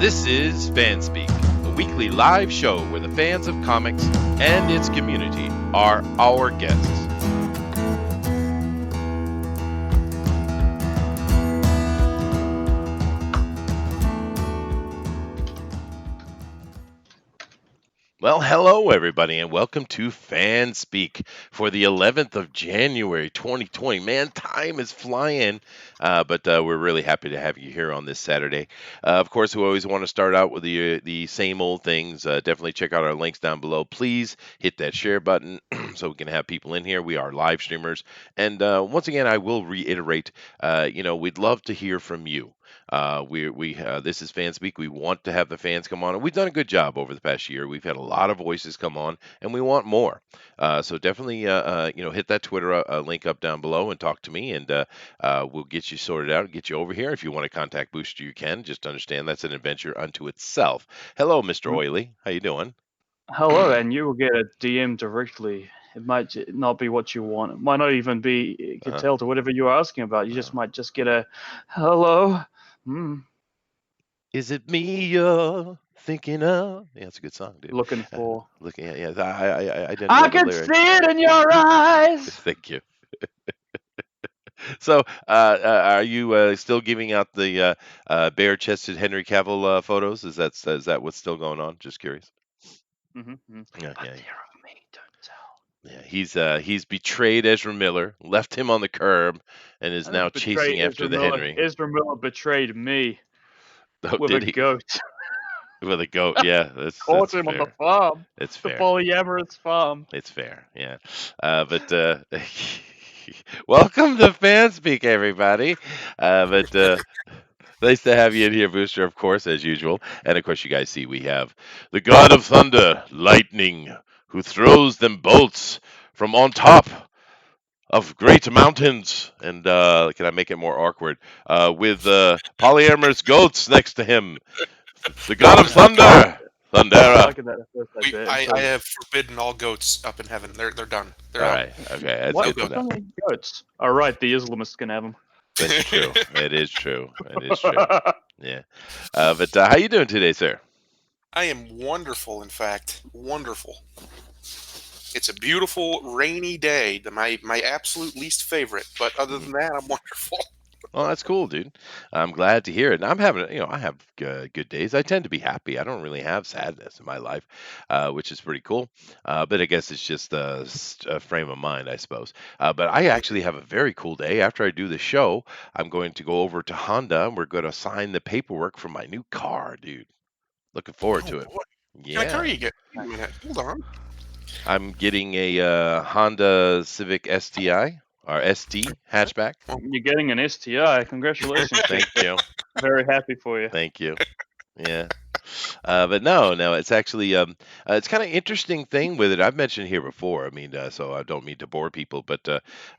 This is FanSpeak, a weekly live show where the fans of comics and its community are our guests. Well, hello everybody, and welcome to FanSpeak for the 11th of January, 2020. Man, time is flying, but we're really happy to have you here on this Saturday. Of course, we always want to start out with the same old things. Definitely check out our links down below. Please hit that share button so we can have people in here. We are live streamers, and once again, I will reiterate. We'd love to hear from you. This is FanSpeak. We want to have the fans come on, and we've done a good job over the past year. We've had a lot of voices come on, and we want more. So definitely, hit that Twitter link up down below and talk to me, and we'll get you sorted out and get you over here. If you want to contact Booster, you can. Just understand that's an adventure unto itself. Hello, Mr. Oily. How you doing? Hello, and you will get a DM directly. It might not be what you want. It might not even be. It could tell to whatever you're asking about. You just might just get a hello. Is it me you're thinking of? Yeah, it's a good song, dude. Looking for. Looking at, yeah, I I identify the can see lyrics. it in your eyes. Thank you. So, are you still giving out the bare-chested Henry Cavill photos? Is that what's still going on? Just curious. Mm-hmm. Yeah, A yeah, fear of me, don't tell. yeah. He's betrayed Ezra Miller, left him on the curb, and is I now didn't betray chasing after Ezra the Miller. Henry. Ezra Miller betrayed me Oh, with a did he? goat. With a goat? Yeah, Caught that's him on the fair. farm, It's the fair. polyamorous farm. It's fair. Yeah. But welcome to FanSpeak, everybody. But nice to have you in here, Booster, of course, as usual. And of course, you guys see we have the God of Thunder, Lightning, who throws them bolts from on top of great mountains. And can I make it more awkward? With polyamorous goats next to him, the God of I was Thunder, I Thundera. like it that at first I We, did I, I until have forbidden all goats up in heaven. They're done. They're All out. right. Okay, that's what? good to What's know. wrong with goats? All right, the Islamists can have them. That's true. It is true. It is true. Yeah. But how you doing today, sir? I am wonderful. In fact, wonderful. It's a beautiful rainy day. My absolute least favorite. But other Mhm. than that, I'm wonderful. Well, that's cool, dude. I'm glad to hear it. And I'm having, I have good days. I tend to be happy. I don't really have sadness in my life, which is pretty cool. But I guess it's just a frame of mind, I suppose. But I actually have a very cool day. After I do the show, I'm going to go over to Honda and we're going to sign the paperwork for my new car, dude. Looking forward Oh to it. boy, what kind of car Yeah. you get? Wait a minute. Hold on. I'm getting a Honda Civic STI or ST Okay. hatchback. Well, You're getting an STI. Congratulations, Thank Chester. you. Very happy for you. Thank you. Yeah. But no, it's actually it's kind of interesting thing with it. I've mentioned here before. I mean, so I don't mean to bore people, but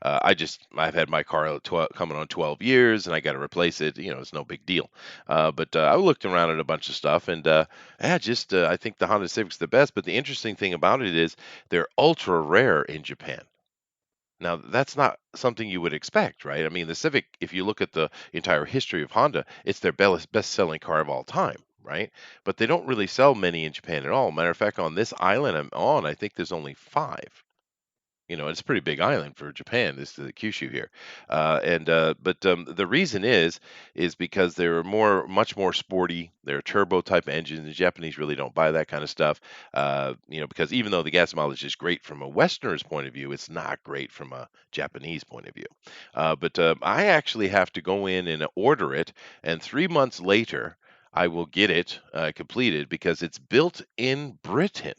I've had my car 12, coming on 12 years, and I got to replace it. It's no big deal. But I looked around at a bunch of stuff, and I think the Honda Civic's the best. But the interesting thing about it is they're ultra rare in Japan. Now, that's not something you would expect, right? I mean, the Civic, if you look at the entire history of Honda, it's their best-selling car of all time, right? But they don't really sell many in Japan at all. Matter of fact, on this island I'm on, I think there's only five. It's a pretty big island for Japan. This is the Kyushu here, and but the reason is because they're much more sporty. They're turbo type engines. The Japanese really don't buy that kind of stuff, because even though the gas mileage is great from a Westerner's point of view, it's not great from a Japanese point of view. But I actually have to go in and order it, and 3 months later, I will get it completed because it's built in Britain,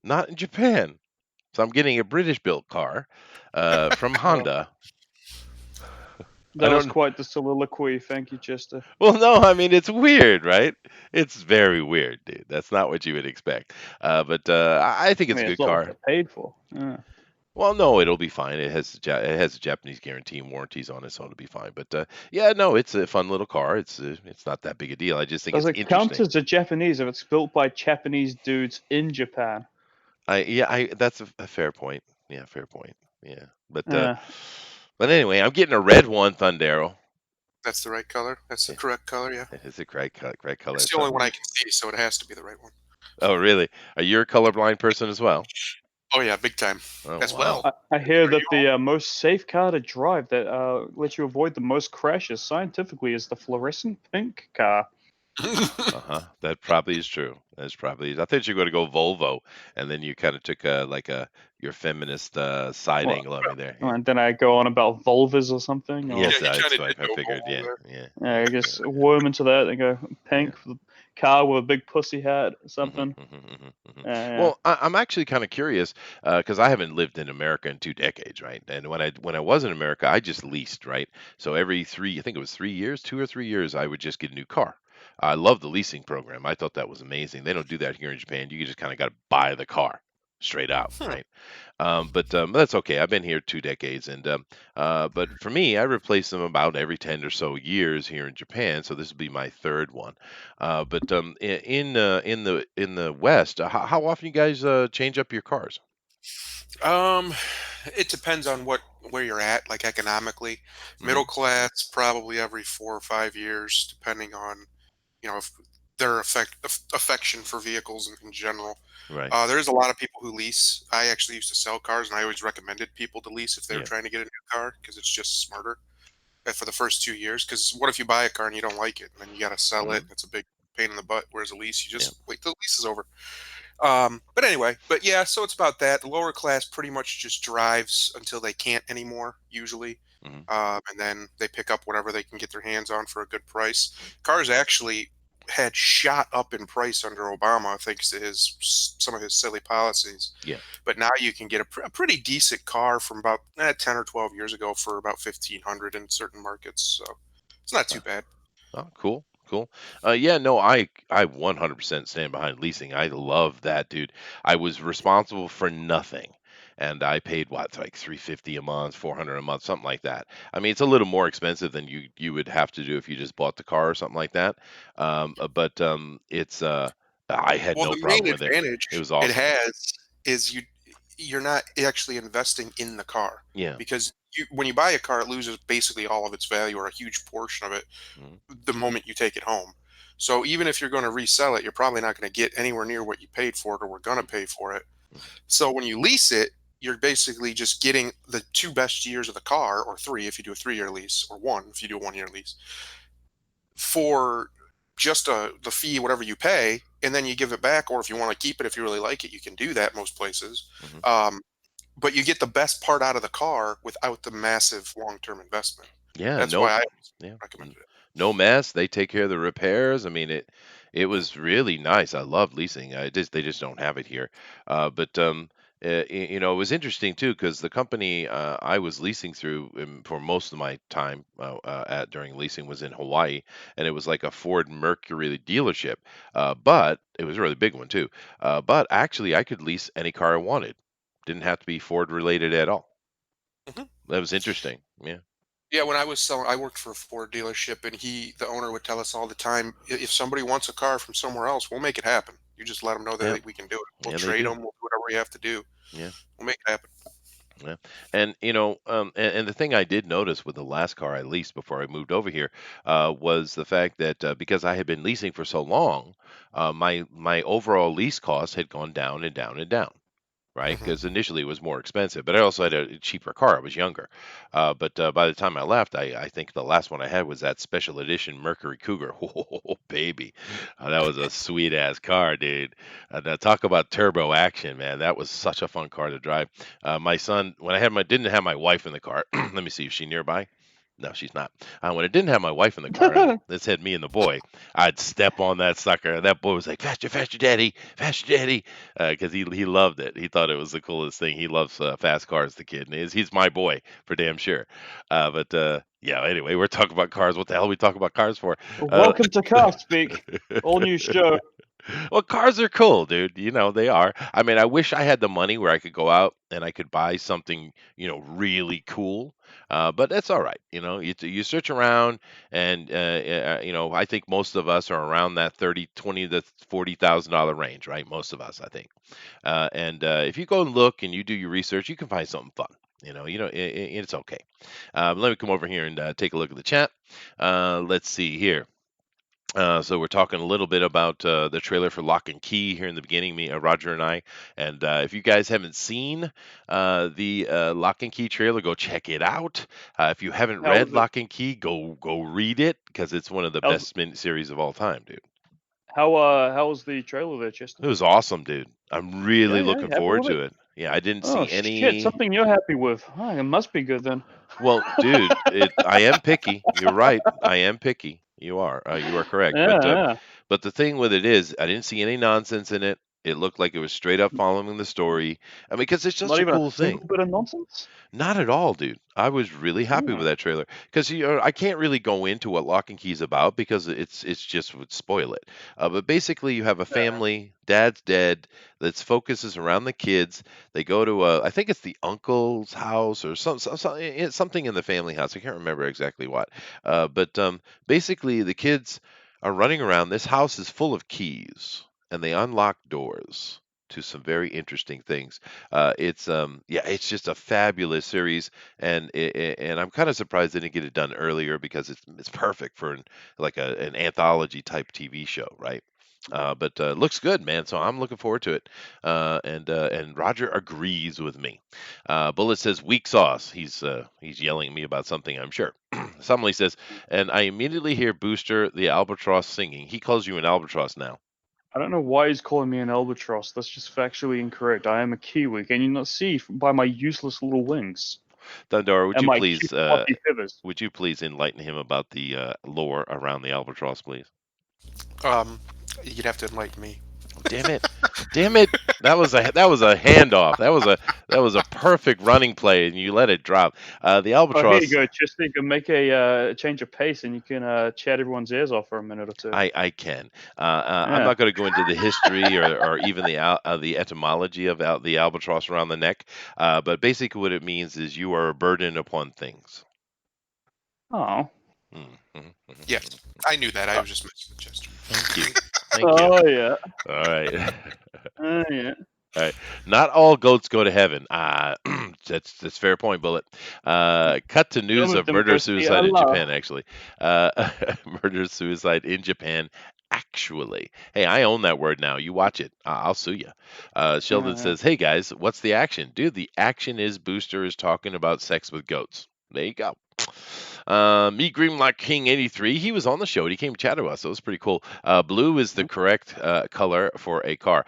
not in Japan. So I'm getting a British built car from Well, Honda. I that was don't. quite the soliloquy. Thank you, Chester. Well, no, I mean it's weird, right? It's very weird, dude. That's not what you would expect. But I think I it's a mean, it's good not what car. they're paid for. Yeah. Well, no, it'll be fine. It has a Japanese guarantee and warranties on it, so it'll be fine. But yeah, no, it's a fun little car. It's not that big a deal. I just think Does it's it count interesting. as a Japanese if it's built by Japanese dudes in Japan? I that's a fair point. Yeah, fair point. Yeah, but uh, Uh, but anyway, I'm getting a red one, Thundero. That's the right color. That's the Yeah, correct color. Yeah, it's a great color. it's the So, only one I can see, so it has to be the right one. oh, really? Are you a colorblind person as well? Oh yeah, big time. Oh, As well. wow. I hear Are you that the most safe car to drive that lets you avoid the most crashes scientifically is the fluorescent pink car. all? Uh-huh. That probably is true. That's probably. I thought you were going to go Volvo, and then you kind of took your feminist side Well, angle on me there. Yeah. and then I go on about vulvas or something, or Yeah, Yes, you kind that's of what did I go figured. Volvo Yeah, there. yeah, I just worm into that and go yeah. pink for the car with a big pussy hat or Mhm, something. mhm, mhm, mhm. Yeah. Well, I'm actually kind of curious because I haven't lived in America in 2 decades, right? And when I was in America, I just leased, right? So every I think it was 3 years, 2 or 3 years, I would just get a new car. I love the leasing program. I thought that was amazing. They don't do that here in Japan. You just kind of got to buy the car straight out, Hmm. right? But that's okay. I've been here 2 decades, and but for me, I replace them about every 10 or so years here in Japan. So this will be my third one. But in the West, how often you guys change up your cars? Um, it depends on where you're at, like economically. Hmm. Middle class, probably every 4 or 5 years, depending on if their affection for vehicles in general. Right. There is a lot of people who lease. I actually used to sell cars, and I always recommended people to lease if they were Yeah. trying to get a new car because it's just smarter for the first 2 years. Because what if you buy a car and you don't like it, and then you got to sell it, Hmm. and it's a big pain in the butt. Whereas a lease, you Yeah. just wait till the lease is over. But anyway, but yeah, so it's about that. The lower class pretty much just drives until they can't anymore, usually. Hmm. And then they pick up whatever they can get their hands on for a good price. Cars actually had shot up in price under Obama thanks to some of his silly policies. Yeah. But now you can get a pretty decent car from about 10 or 12 years ago for about 1500 in certain markets. So it's not too bad. Oh, cool, cool. Yeah, no, I 100% stand behind leasing. I love that, dude. I was responsible for nothing, and I paid what, like 350 a month, 400 a month, something like that. I mean, it's a little more expensive than you would have to do if you just bought the car or something like that. But it's I had Well, no the main problem with it. It advantage was it awesome. has is you're not actually investing in the car Yeah. because when you buy a car, it loses basically all of its value or a huge portion of it Mhm, the moment you take it home. So even if you're going to resell it, you're probably not going to get anywhere near what you paid for it or we're going to mhm, pay for it. mhm. So when you lease it, you're basically just getting the two best years of the car, or three if you do a 3 year lease, or one if you do a 1 year lease, for just the fee, whatever you pay, and then you give it back. Or if you want to keep it, if you really like it, you can do that most places. Mhm. Um, but you get the best part out of the car without the massive long term investment. Yeah, That's why no, I yeah, recommended it. no mess. They take care of the repairs. I mean, it was really nice. I love leasing. They just don't have it here. But it was interesting too because the company I was leasing through for most of my time at during leasing was in Hawaii, and it was like a Ford Mercury dealership. But it was a really big one too. But actually, I could lease any car I wanted. Didn't have to be Ford related at all. Mhm. That was interesting. Yeah. Yeah, when I was selling, I worked for a Ford dealership, and the owner, would tell us all the time, If somebody wants a car from somewhere else, we'll make it happen. You just let them know Yeah. that we can do it. We'll Yeah, they trade do. them. We'll do whatever we have to do. Yeah. We'll make it happen." Yeah. And and the thing I did notice with the last car I leased before I moved over here was the fact that because I had been leasing for so long, my overall lease cost had gone down and down and down. Right, Hmm. because initially it was more expensive, but I also had a cheaper car. I was younger, but by the time I left, I think the last one I had was that special edition Mercury Cougar. Oh, baby, that was a sweet ass car, dude. Now talk about turbo action, man. That was such a fun car to drive. My son, when I had my didn't have my wife in the car. Let me see if she nearby. No, she's not. When I didn't have my wife in the car, and this had me and the boy, I'd step on that sucker. That boy was like, "Faster, faster, daddy, faster, daddy," because he loved it. He thought it was the coolest thing. He loves fast cars. The kid, and he's my boy for damn sure. But yeah. Anyway, we're talking about cars. What the hell are we talking about cars for? Uh, Welcome to FanSpeak, all new show. well, cars are cool, dude. You know, they are. I mean, I wish I had the money where I could go out and I could buy something, really cool. But that's all right. You search around and, I think most of us are around that 20 to $40,000 range, right? Most of us, I think. And if you go and look and you do your research, you can find something fun. it's okay. Let me come over here and take a look at the chat. Let's see here. So we're talking a little bit about the trailer for Lock and Key here in the beginning, me, Roger and I. And if you guys haven't seen the Lock and Key trailer, go check it out. If you haven't How read was it? Lock and Key, go read it because it's one of the How's best series of all time, dude. how was the trailer there, Chester? It was awesome, dude. I'm Yeah, really yeah, looking you happy forward with it? to it. Yeah, I didn't Oh see shit, any. something you're happy with. Oh, it must be good then. Well, dude, I am picky. You're right. I am picky. You are correct. Yeah, yeah. But the thing with it is, I didn't see any nonsense in it. It looked like it was straight up following the story. I mean, because it's Not such a even a cool thing. single bit of nonsense. Not at all, dude. I was really happy with Hmm. that trailer because I can't really go into what Lock and Key is about because it's just would spoil it. But basically, you have a Yeah. family. Dad's dead. That focuses around the kids. They go to I think it's the uncle's house or something in the family house. I can't remember exactly what. But basically, the kids are running around. This house is full of keys, and they unlock doors to some very interesting things. It's just a fabulous series, and I'm kind of surprised they didn't get it done earlier because it's perfect for an anthology type TV show, right? But looks good, man. So I'm looking forward to it. And Roger agrees with me. Bullet says weak sauce. He's yelling at me about something, I'm sure. Somebody says, and I immediately hear Booster the albatross singing. He calls you an albatross now. I don't know why he's calling me an albatross. That's just factually incorrect. I am a kiwi. Can you not see by my useless little wings Thundar, and my cute fluffy feathers? would you please enlighten him about the lore around the albatross, please? Um, you'd have to enlighten me. Oh, damn it, damn it! That was a handoff. That was a perfect running play, and you let it drop. The Oh, here you albatross. go, Chester. You can make a change of pace, and you can chat everyone's ears off for a minute or two. I can. I'm Yeah. not going to go into the history or even the etymology of the albatross around the neck, but basically what it means is you are a burden upon things. Oh. Mm, mhm, mhm, Yes, mhm. I knew that. I Uh, was just messing with Chester. Thank you, thank you. Oh yeah. All right. Oh yeah. All right. Not all goats go to heaven. That's fair point, Bullet. Cut to Some news of of them murder go see suicide in Japan. Allah. Actually, murder suicide in Japan. Actually, hey, I own that word now. You watch it. I'll sue you. Sheldon Yeah. says, "Hey guys, what's the action, dude? The action is Booster is talking about sex with goats. There you go." Me Green Like King 83. He was on the show. He came chat to us. So it was pretty cool. Blue is the correct color for a car.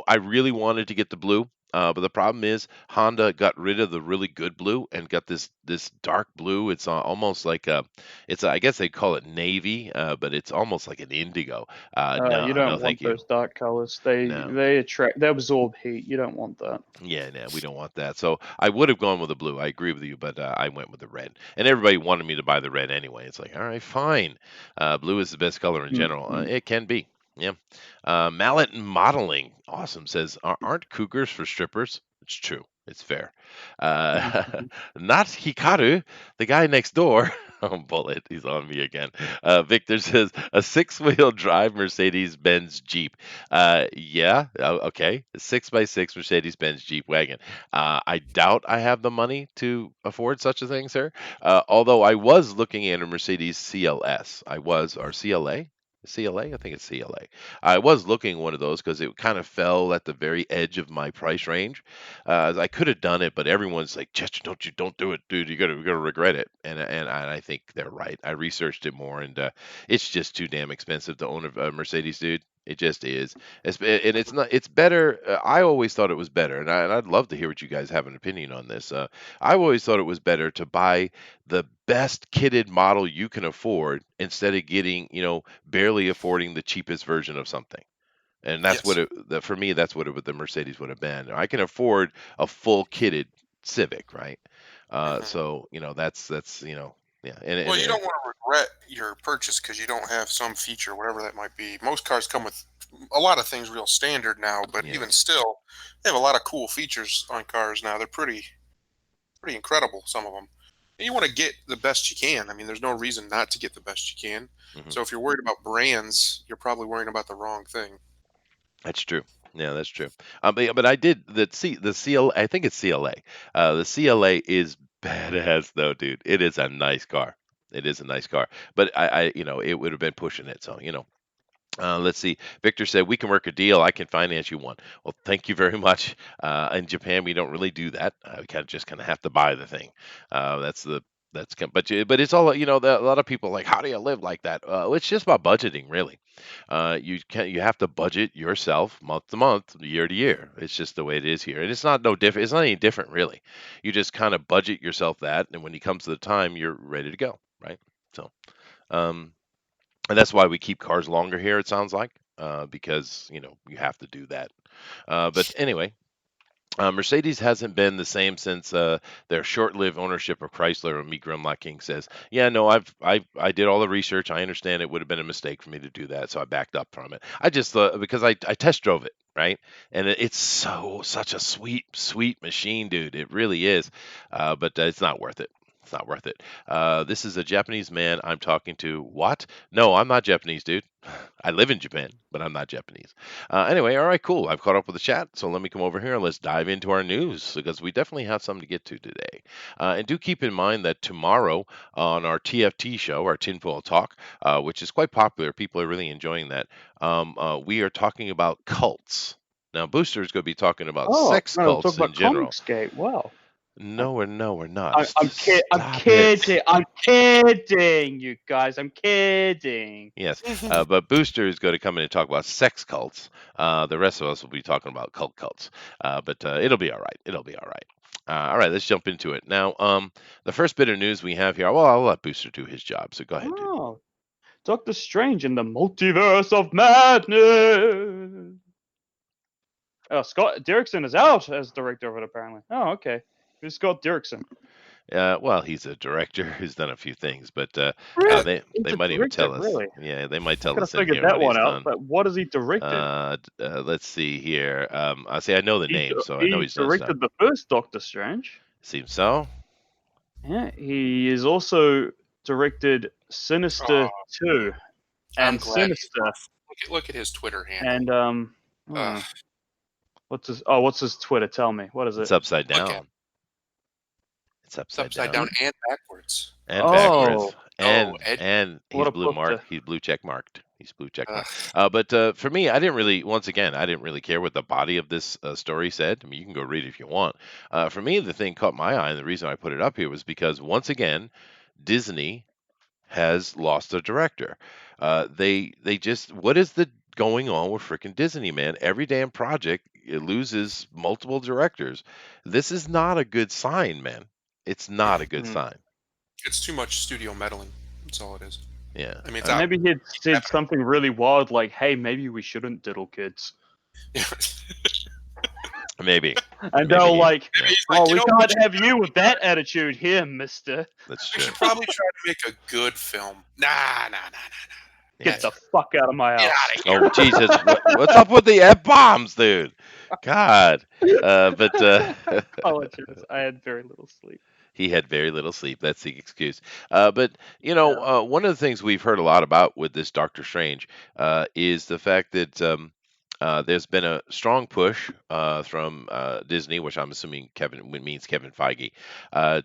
I really wanted to get the blue. But the problem is Honda got rid of the really good blue and got this dark blue. It's almost like I guess they call it navy, but it's almost like an indigo. You No, don't thank want you. those dark colors. They No. they attract. They absorb heat. You don't want that. Yeah, no, we don't want that. So I would have gone with the blue. I agree with you, but I went with the red. And everybody wanted me to buy the red anyway. It's like, all right, fine. Blue is the best color in general. Mm-hmm. It can be. Yeah. Mallet Modeling, awesome, says, Aren't cougars for strippers? It's true. It's fair. Uh, not Hikaru, the guy next door. Oh, Bullet, he's on me again. Victor says, a six-wheel drive Mercedes-Benz Jeep. Yeah, okay. A 6x6 Mercedes-Benz Jeep wagon. I doubt I have the money to afford such a thing, sir. Although I was looking at a Mercedes CLS. Or CLA? CLA? I think it's CLA. I was looking at one of those because it kind of fell at the very edge of my price range. I could have done it, but everyone's like, Chester, don't do it, dude. You're gonna regret it. And I think they're right. I researched it more, and it's just too damn expensive to own a Mercedes, dude. It just is. And it's not. It's better. I always thought it was better, and I'd love to hear what you guys have an opinion on this. I always thought it was better to buy the best kitted model you can afford instead of getting, barely affording the cheapest version of something. And that's what Yes. for me, that's what the Mercedes would have been. I can afford a full kitted Civic, right? Hmm. So that's yeah, Well, you don't want to regret your purchase because you don't have some feature, whatever that might be. Most cars come with a lot of things real standard now, but yeah. even still, they have a lot of cool features on cars now. They're pretty incredible, some of them. And you want to get the best you can. I mean, there's no reason not to get the best you can. Hmm. So if you're worried about brands, you're probably worrying about the wrong thing. That's true. Yeah, that's true. But I did the CL. I think it's CLA. The CLA is badass though, dude. It is a nice car. It is a nice car. But it would have been pushing it. So let's see. Victor said we can work a deal. I can finance you one. Well, thank you very much. In Japan, we don't really do that. We kind of have to buy the thing. That's the that's kind but it's all a lot of people are like, how do you live like that? It's just about budgeting, really. You have to budget yourself month to month, year to year. It's just the way it is here, and it's not no different. It's not any different, really. You just kind of budget yourself that, and when it comes to the time, you're ready to go, right? So. Um, and that's why we keep cars longer here. It sounds like because you have to do that. But anyway, Mercedes hasn't been the same since their short-lived ownership of Chrysler. And Meek Grimlock King says, "Yeah, no, I did all the research. I understand it would have been a mistake for me to do that, so I backed up from it. I just thought because I test drove it, right, and it's such a sweet machine, dude. It really is, but it's not worth it." It's not worth it. This is a Japanese man I'm talking to. What? No, I'm not Japanese, dude. I live in Japan, but I'm not Japanese. Anyway, all right, cool. I've caught up with the chat, so let me come over here and let's dive into our news because we definitely have something to get to today. And do keep in mind that tomorrow on our TFT show, our Tinfoil Talk, which is quite popular, people are really enjoying that. We are talking about cults. Now, Booster is going to be talking about Oh, sex no, we'll talk cults in about general. Comicsgate. Wow. No, we're not. I'm Stop it. kidding. I'm kidding, you guys. I'm kidding. Yes, but Booster is going to come in and talk about sex cults. The rest of us will be talking about cults. But it'll be all right. It'll be all right. All right, let's jump into it. Now, the first bit of news we have here, well, I'll let Booster do his job, so go ahead, dude. Oh, Doctor Strange in the Multiverse of Madness. Oh, Scott Derrickson is out as director of it, apparently. Oh, okay. Who's Scott Derrickson? Well, he's a director who's done a few things, but Really? they He's a might even director, tell us. really? Yeah, they might I tell could have us in figured here that what he's one out, done. but what has he directed? Let's see here. I say I know the name, so I know He he's done stuff. directed the first Doctor Strange. Seems so. Yeah, he is also directed Sinister 2 I'm and glad he's Sinister off. Look at his Twitter handle. and Ugh, what's his Twitter? Tell me. What is it? It's upside look at down. It's it's upside upside down down and backwards. and Oh, backwards, Oh, and what he's a blue poster. marked. He's blue check marked. He's blue check ugh. marked. But for me, I didn't really. Once again, I didn't really care what the body of this story said. I mean, you can go read it if you want. For me, the thing caught my eye, and the reason I put it up here was because once again, Disney has lost a director. They just what is the going on with freaking Disney, man? Every damn project it loses multiple directors. This is not a good sign, man. It's not a good Hmm. sign. It's too much studio meddling. That's all it is. Yeah, I mean, it's I mean, Maybe he'd keep said happening. something really wild like, "Hey, maybe we shouldn't diddle kids," maybe, and maybe they're he, like, yeah, He's like, "Oh, you we know, can't have you with that attitude here, Mister. that's we true. should probably try to make a good film. Nah. Yeah. Get the fuck out of my Get house." out of Oh here. Jesus, what's up with the f bombs, dude? God, but Apologies, I had very little sleep. he had very little sleep. That's the excuse. But Yeah. one of the things we've heard a lot about with this Doctor Strange is the fact that there's been a strong push from Disney, which I'm assuming means Kevin Feige,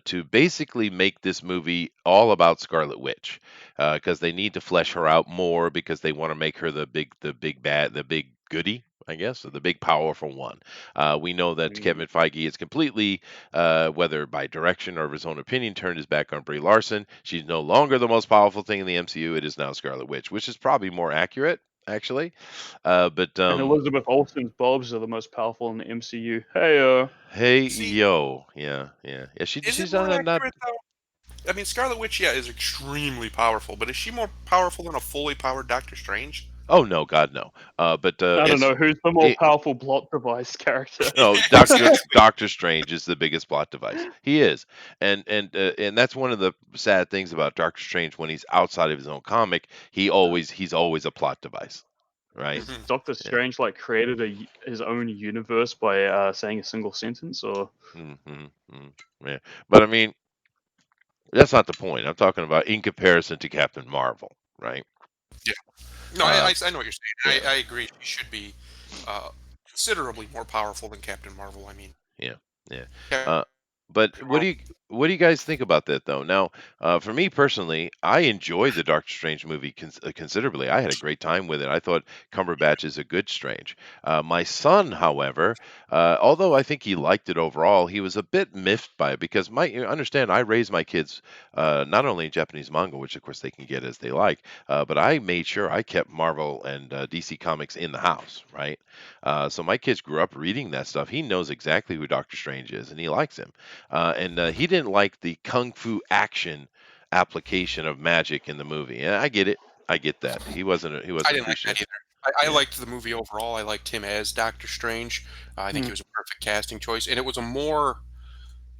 to basically make this movie all about Scarlet Witch, because they need to flesh her out more because they want to make her the big goody. I guess or the big powerful one. We know that Mm. Kevin Feige is completely whether by direction or of his own opinion, turned his back on Brie Larson. She's no longer the most powerful thing in the MCU. It is now Scarlet Witch, which is probably more accurate, actually. But And Elizabeth Olsen's bulbs are the most powerful in the MCU. Hey, hey, See, yo, yeah. is it She's more not. accurate though? I mean, Scarlet Witch, yeah, is extremely powerful, but is she more powerful than a fully powered Doctor Strange? Oh no, God no. But I don't it's know who's the more it. powerful plot device character. No, Exactly. Doctor Strange is the biggest plot device. He is, and that's one of the sad things about Doctor Strange when he's outside of his own comic. He's always a plot device, right? Has Mhm. Doctor Yeah. Strange like created his own universe by saying a single sentence, or Yeah. But I mean, that's not the point. I'm talking about in comparison to Captain Marvel, right? Yeah. No, Uh, I know what you're saying. yeah. I agree. She should be uh, considerably more powerful than Captain Marvel. I mean, Yeah, yeah. Captain Uh, but Marvel. what do you guys think about that though? Now, for me personally, I enjoyed the Doctor Strange movie considerably. I had a great time with it. I thought Cumberbatch is a good Strange. My son, however, although I think he liked it overall, he was a bit miffed by it because you understand I raised my kids not only in Japanese manga, which of course they can get as they like, but I made sure I kept Marvel and DC Comics in the house, right? So my kids grew up reading that stuff. He knows exactly who Doctor Strange is, and he likes him. And he didn't like the kung fu action application of magic in the movie. And I get it. I get that. He I wasn't didn't like that appreciative. either. I Yeah. liked the movie overall. I liked him as Doctor Strange. I think he Mm. was a perfect casting choice, and it was a more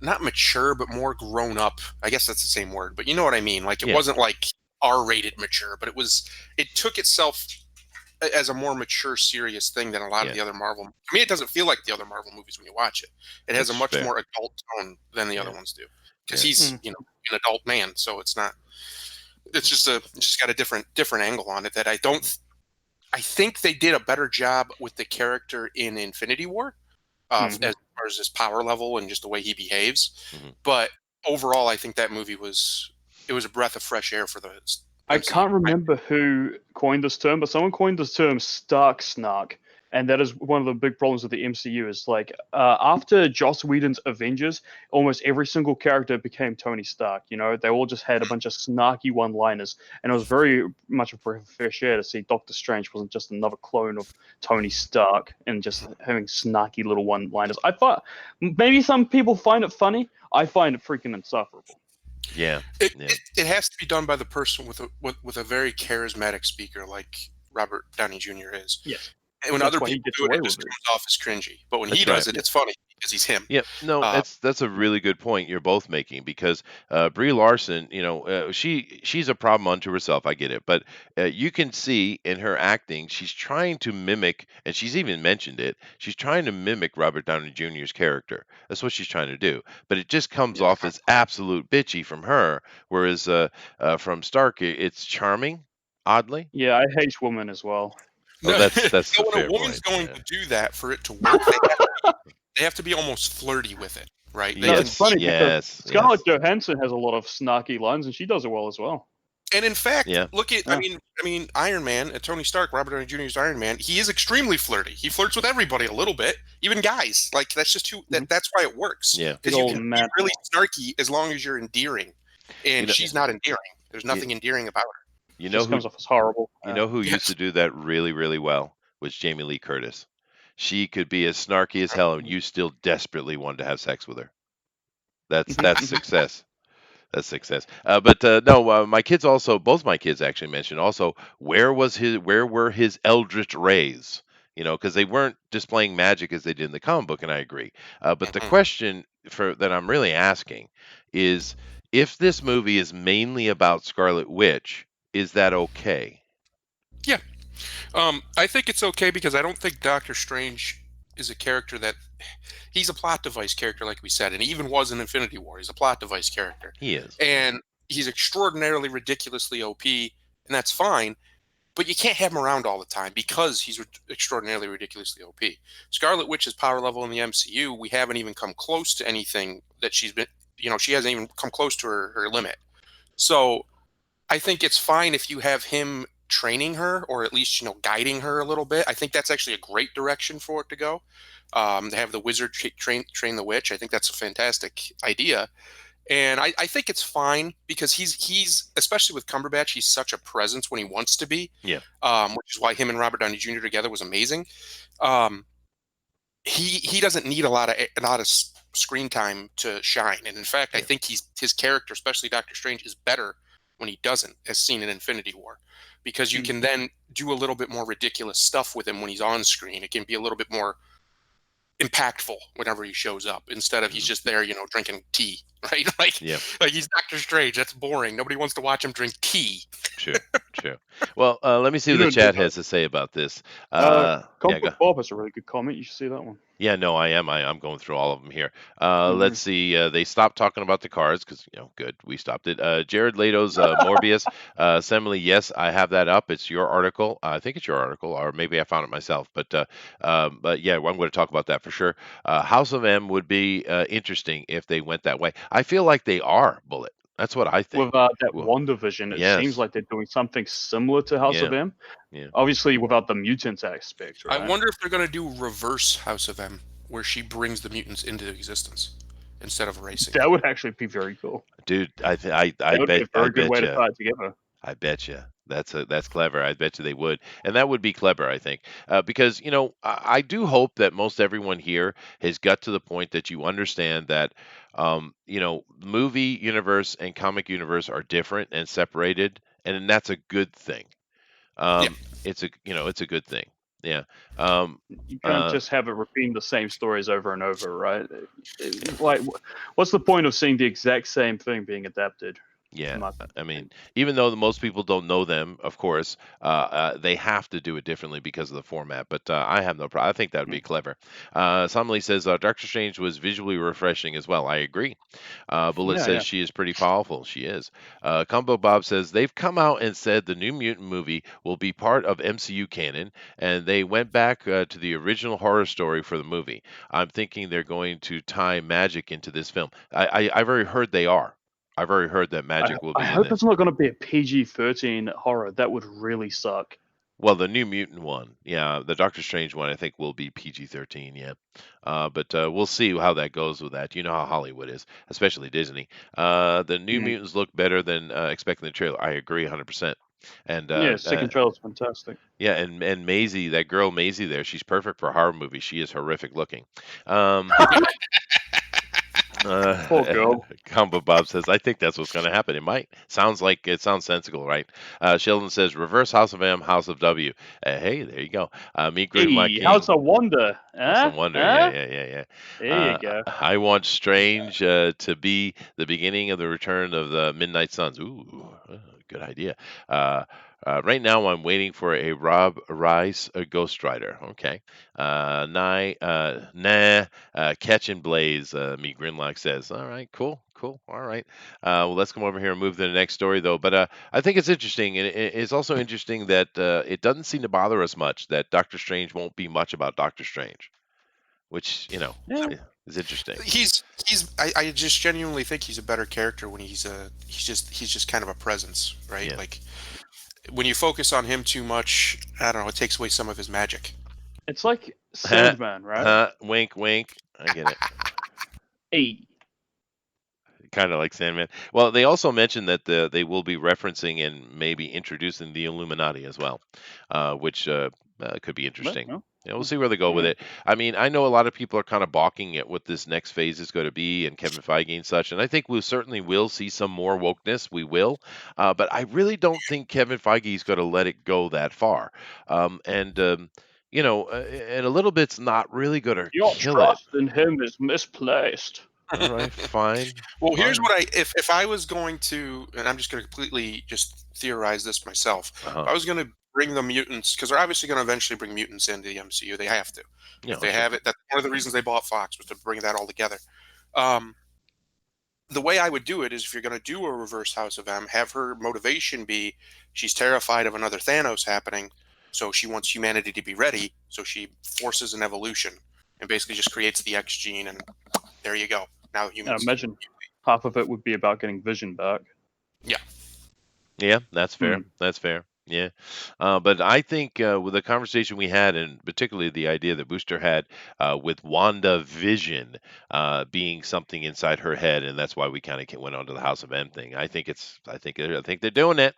not mature, but more grown up. I guess that's the same word, but you know what I mean. Like it Yeah. wasn't like R-rated mature, but it took itself as a more mature, serious thing than a lot of Yeah. the other Marvel. To me, it doesn't feel like the other Marvel movies when you watch it. It has a That's much fair. more adult tone than the other Yeah. ones do, because Yeah. he's Mm. an adult man, so it's not. It's just got a different angle on it that I Mhm. don't. I think they did a better job with the character in Infinity War, Mm. as far as his power level and just the way he behaves. Mhm. But overall, I think that movie was a breath of fresh air for the I MCU. can't remember who coined this term, but someone coined this term Stark Snark. And that is one of the big problems with the MCU is like after Joss Whedon's Avengers, almost every single character became Tony Stark. You know, they all just had a bunch of snarky one-liners, and it was very much a breath of fresh air to see Doctor Strange wasn't just another clone of Tony Stark and just having snarky little one-liners. I thought maybe some people find it funny. I find it freaking insufferable. Yeah. It, Yeah. it it has to be done by the person with a very charismatic speaker like Robert Downey Jr. is. Yes, And when that's other why he people gets do it, away it with just it. comes off as cringy. But when he That's right. does it, Yeah. it's funny because he's him. Yep. No, Uh, that's a really good point you're both making because Brie Larson, she's a problem unto herself. I get it, but you can see in her acting, she's trying to mimic, and she's even mentioned it. She's trying to mimic Robert Downey Jr.'s character. That's what she's trying to do, but it just comes Yeah. off as absolute bitchy from her, whereas from Stark, it's charming, oddly. Yeah, I hate women as well. Oh, no, that's no, a when a fair woman's point. going Yeah. to do that for it to work, they have to be almost flirty with it, right? They No, can it's Yes. funny be, because Yes. Scarlett Yes. Johansson has a lot of snarky lines, and she does it well as well. and in fact, Yeah. look at Yeah. I mean, Iron Man, Tony Stark, Robert Downey Jr.'s Iron Man. He is extremely flirty. He flirts with everybody a little bit, even guys. Like that's just who Mhm. that's why it works Yeah. Big because you old can be man. really snarky as long as you're endearing, You and know. she's not endearing. There's You, nothing endearing about her. you know Just who comes off as horrible. You know who used Yes. to do that really, really well? Was Jamie Lee Curtis. She could be as snarky as hell, and you still desperately wanted to have sex with her. Mhm, That's mhm. success. That's success. But no, my kids also, both my kids actually mentioned also where were his eldritch rays? Because they weren't displaying magic as they did in the comic book, and I agree. But the Mhm. question that I'm really asking is, if this movie is mainly about Scarlet Witch, is that okay? Yeah. I think it's okay because I don't think Doctor Strange is a character that he's a plot device character, like we said, and he even was in Infinity War. He's a plot device character, He is. and he's extraordinarily ridiculously OP, and that's fine. But you can't have him around all the time because he's extraordinarily ridiculously OP. Scarlet Witch's power level in the MCU, we haven't even come close to anything that she's been. She hasn't even come close to her limit. So I think it's fine if you have him training her or at least guiding her a little bit. I think that's actually a great direction for it to go. To have the wizard train the witch, I think that's a fantastic idea, and I think it's fine because he's especially with Cumberbatch, he's such a presence when he wants to be, Yeah. which is why him and Robert Downey Jr. together was amazing. Um, he doesn't need a lot of screen time to shine, and in fact, I Yeah. think his character, especially Doctor Strange, is better when he doesn't, as seen in Infinity War, because you Mm. can then do a little bit more ridiculous stuff with him when he's on screen. It can be a little bit more impactful whenever he shows up instead of he's Mhm. just there, drinking tea, right? like Yeah. like he's Doctor Strange. That's boring. Nobody wants to watch him drink tea. True. True. Well, let me see You what the know, chat has to say about this. uh, Yeah. Comic Go. Book Bob has a really good comment. You should see that one. Yeah, no, I am. I'm going through all of them here. Let's Mhm. see. They stopped talking about the cars because, good. We stopped it. Jared Leto's Morbius. Assembly, yes, I have that up. It's your article. I think it's your article, or maybe I found it myself. But yeah, well, I'm going to talk about that for sure. House of M would be interesting if they went that way. I feel like they are, Bullet. That's what I think. With that Well, WandaVision, it seems yes. like they're doing something similar to House Yeah. of M. Yeah. Obviously, without the mutant aspect, I right? wonder if they're going to do reverse House of M, where she brings the mutants into existence instead of erasing That them. would actually be very cool. Dude, I That would be bet a I very good way bet to you. tie it together. I bet you that's clever. I bet you they would, and that would be clever. I think because I do hope that most everyone here has got to the point that you understand that movie universe and comic universe are different and separated, and that's a good thing. Yeah. It's a good thing. Yeah. Um, You can't uh, just have it repeating the same stories over and over, right? Like, what's the point of seeing the exact same thing being adapted? Yeah, In my I mean, opinion. even though most people don't know them, of course, they have to do it differently because of the format. But I have no problem. I think that would be clever. Somebody says Doctor Strange was visually refreshing as well. I agree. Bullet Yeah, says yeah. she is pretty powerful. She is. Combo Bob says they've come out and said the New Mutant movie will be part of MCU canon, and they went back to the original horror story for the movie. I'm thinking they're going to tie magic into this film. I've already heard they are. I've already heard that I, magic will I be in hope it. it's not going to be a PG-13 horror. That would really suck. Well, the New Mutant one, yeah, the Doctor Strange one, I think will be PG-13, yeah. But we'll see how that goes with that. You know how Hollywood is, especially Disney. The New Mm. Mutants look better than expecting the trailer. I agree 100%. And Yeah, second trailer's fantastic. yeah, and Maisie, that girl Maisie there, she's perfect for a horror movie. She is horrific looking. Um, Poor Uh, girl. Combo Bob says, I think that's what's going to happen. It might. It sounds sensible, right? Sheldon says, reverse House of M, House of W. Hey, there you go. Meet Gridlock Hey, how's King. a wonder? House Huh? of Wonder. Yeah, Huh? yeah, yeah, yeah. There you go. I want Strange to be the beginning of the return of the Midnight Suns. Ooh, good idea. Uh, right now, I'm waiting for a Rob Rice Ghost Rider. Okay. Nah. Catch and Blaze. Me Grinlock says. All right. Cool. Cool. All right. Well, let's come over here and move to the next story, though. But I think it's interesting, and it's also interesting that it doesn't seem to bother us much that Doctor Strange won't be much about Doctor Strange, which Yeah. is interesting. I just genuinely think he's a better character when he's just kind of a presence, right? Yeah. Like when you focus on him too much, I don't know, it takes away some of his magic. It's like Sandman, right? Wink, wink. I get it. Hey. Kind of like Sandman. Well, they also mentioned that they will be referencing and maybe introducing the Illuminati as well, which could be Well, interesting. no. Yeah, we'll see where they go with Yeah. it. I mean, I know a lot of people are kind of balking at what this next phase is going to be, and Kevin Feige and such. And I think we certainly will see some more wokeness. We will, but I really don't think Kevin Feige is going to let it go that far. And a little bit's not really going to Your kill it. trust in him is misplaced. All right, fine, Well, here's fine. what if I was going to, and I'm just going to completely just theorize this myself. Uh-huh. If I was going to bring the mutants, because they're obviously going to eventually bring mutants into the MCU. They have to. If Yeah, they sure. have it, that's one of the reasons they bought Fox, was to bring that all together. Um, the way I would do it is, if you're going to do a reverse House of M, have her motivation be she's terrified of another Thanos happening, so she wants humanity to be ready, so she forces an evolution and basically just creates the X gene, and there you go. Now I humans. imagine half of it would be about getting Vision back. Yeah. Yeah, that's fair. Hmm. That's fair. Yeah. But I think with the conversation we had, and particularly the idea that Booster had with Wanda Vision being something inside her head, and that's why we kind of went on to the House of M thing. I think they're doing it.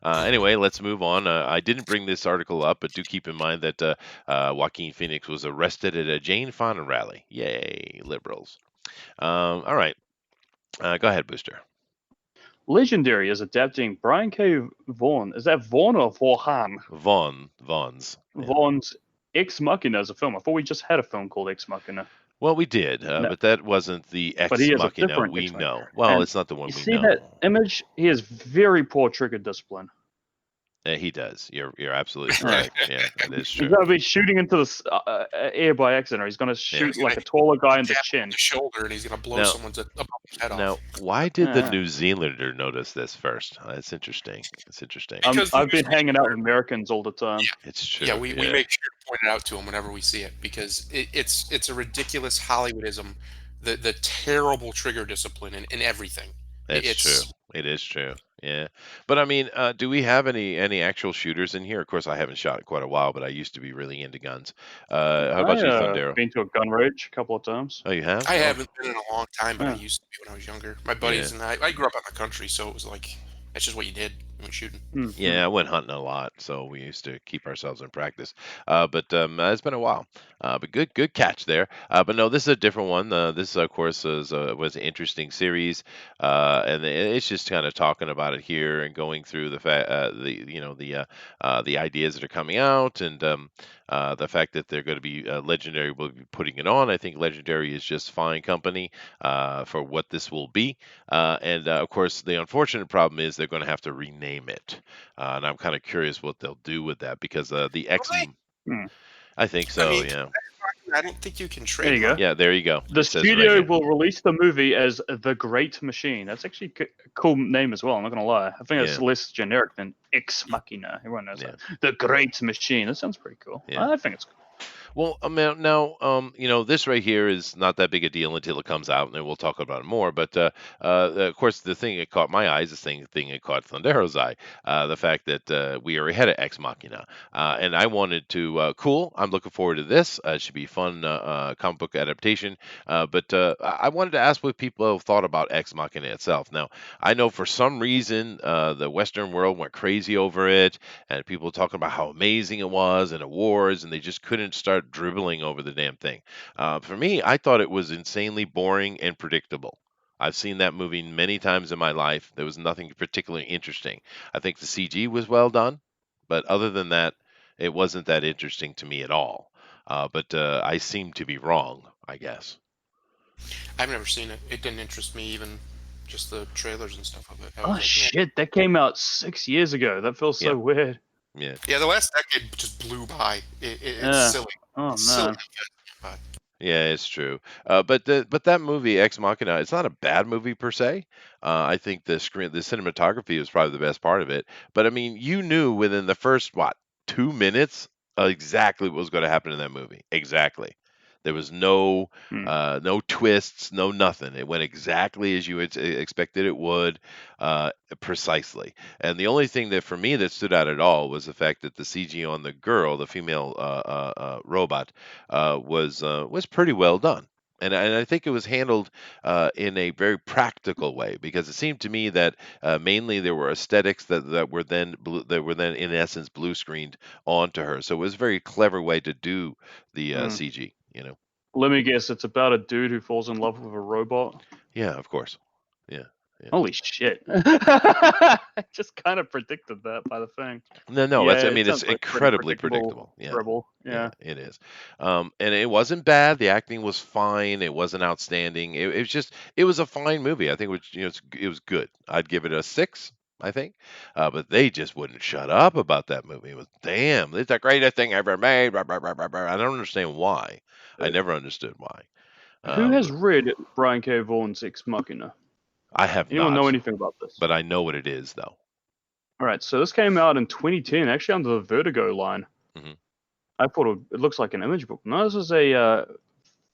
Anyway, let's move on. I didn't bring this article up, but do keep in mind that Joaquin Phoenix was arrested at a Jane Fonda rally. Yay, liberals. All right. Go ahead, Booster. Legendary is adapting Brian K. Vaughan. Is that Vaughan or Vaughan? Vaughn's. Yeah. Vaughan's Ex Machina as a film. I thought we just had a film called Ex Machina. Well, we did, No, but that wasn't the but Ex he has a Machina different we Ex Machina. know. Well, And it's not the one you we see that know. image? He has very poor trigger discipline. He does. You're absolutely Yeah. correct. Yeah, that is He's true. gonna be shooting into the air by accident, or he's gonna Yeah. shoot He's like gonna a taller guy in the tap him on chin. the shoulder, and he's gonna blow Now, someone's above his head now, off. why did the Yeah. New Zealander notice this first? That's interesting. It's interesting. Because the I've New been hanging out with Zealander, Americans all the time. It's yeah, true. we Yeah, make sure to point it out to him whenever we see it because it's a ridiculous Hollywoodism, the terrible trigger discipline in everything. that's true. It's It is true. Yeah, but I mean, do we have any actual shooters in here? Of course, I haven't shot in quite a while, but I used to be really into guns. How I about you, Thundero? been to a gun range a couple of times. Oh, you have? I Oh, haven't been in a long time, but I Yeah. used to be when I was younger. My yeah. buddies and I grew up in the country, so it was like that's just what you did. You went shooting. Mm-hmm. Yeah, I went hunting a lot, so we used to keep ourselves in practice. But it's been a while. But good catch there. But no, this is a different one. This, of course, was an interesting series, and it's just kind of talking about it here and going through the ideas that are coming out and the fact that they're going to be Legendary will be putting it on. I think Legendary is just fine company for what this will be. And of course, the unfortunate problem is they're going to have to rename it. And I'm kind of curious what they'll do with that because the X, Right. I think I so. mean, Yeah, I don't think you can There you go. trademark. yeah. There you go. The It says it right studio here. will release the movie as The Great Machine. That's actually a cool name as well. I'm not gonna lie. I think it's Yeah, less generic than Ex Machina. Everyone knows yeah, that. The Great Machine. That sounds pretty cool. yeah. I think it's cool. Well, now, this right here is not that big a deal until it comes out, and then we'll talk about it more. But of course, the thing that caught my eye is the same thing that caught Thundero's eye. The fact that we are ahead of Ex Machina, and I wanted to. Cool. I'm looking forward to this. It should be fun comic book adaptation. But I wanted to ask what people have thought about Ex Machina itself. Now, I know for some reason the Western world went crazy over it and people talking about how amazing it was and awards, and they just couldn't start dribbling over the damn thing. For me, I thought it was insanely boring and predictable. I've seen that movie many times in my life. There was nothing particularly interesting. I think the CG was well done, but other than that, it wasn't that interesting to me at all. But I seem to be wrong, I guess. I've never seen it. It didn't interest me even just the trailers and stuff of it. I Oh was like, yeah, shit! That came out 6 years ago. That feels Yeah, so weird. yeah. yeah. The last decade just blew by. It's Yeah. silly. Oh It's silly. man. But Yeah, it's true. But that movie Ex Machina, it's not a bad movie per se. I think the cinematography was probably the best part of it. But I mean, you knew within the first 2 minutes exactly what was going to happen in that movie. Exactly. There was Hmm. no twists, no nothing. It went exactly as you expected it would, precisely. And the only thing that for me that stood out at all was the fact that the CG on the girl, the female robot, was pretty well done. And I think it was handled in a very practical way because it seemed to me that mainly there were aesthetics that were then in essence blue screened onto her. So it was a very clever way to do the Hmm. CG. Let me guess. It's about a dude who falls in love with a robot. Yeah, of course. Yeah, yeah. Holy shit! I just kind of predicted that by the thing. No, Yeah, I it mean, it's sounds like pretty incredibly predictable predictable. Yeah, rebel. yeah, Yeah. it is. And it wasn't bad. The acting was fine. It wasn't outstanding. It was just, it was a fine movie. I think it was good. I'd give it a 6, I think. But they just wouldn't shut up about that movie. It was, damn, it's the greatest thing ever made. Blah, blah, blah, blah, blah. I don't understand why. I never understood why. Who has But read Brian K. Vaughan's Ex Machina? I have Anyone know not. anything about this? But I know what it is, though. All right, so this came out in 2010, actually under the Vertigo line. Hmm. I thought it looks like an image book. No, this is a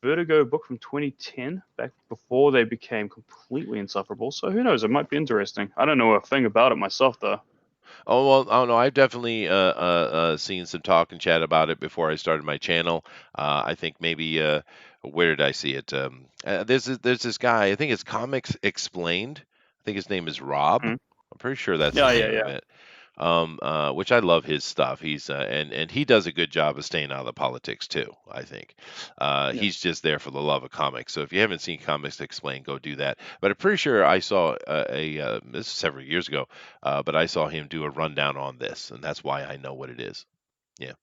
Vertigo book from 2010, back before they became completely insufferable. So who knows? It might be interesting. I don't know a thing about it myself, though. Oh well, I don't know. I've definitely seen some talk and chat about it before I started my channel. I think maybe where did I see it? There's this guy. I think it's Comics Explained. I think his name is Rob. Hmm. I'm pretty sure that's the Yeah, yeah, name of yeah. it. Which I love his stuff. He's and he does a good job of staying out of the politics too. I think Yeah. he's just there for the love of comics. So if you haven't seen Comics Explained, go do that. But I'm pretty sure I saw this is several years ago, but I saw him do a rundown on this, and that's why I know what it is. Yeah,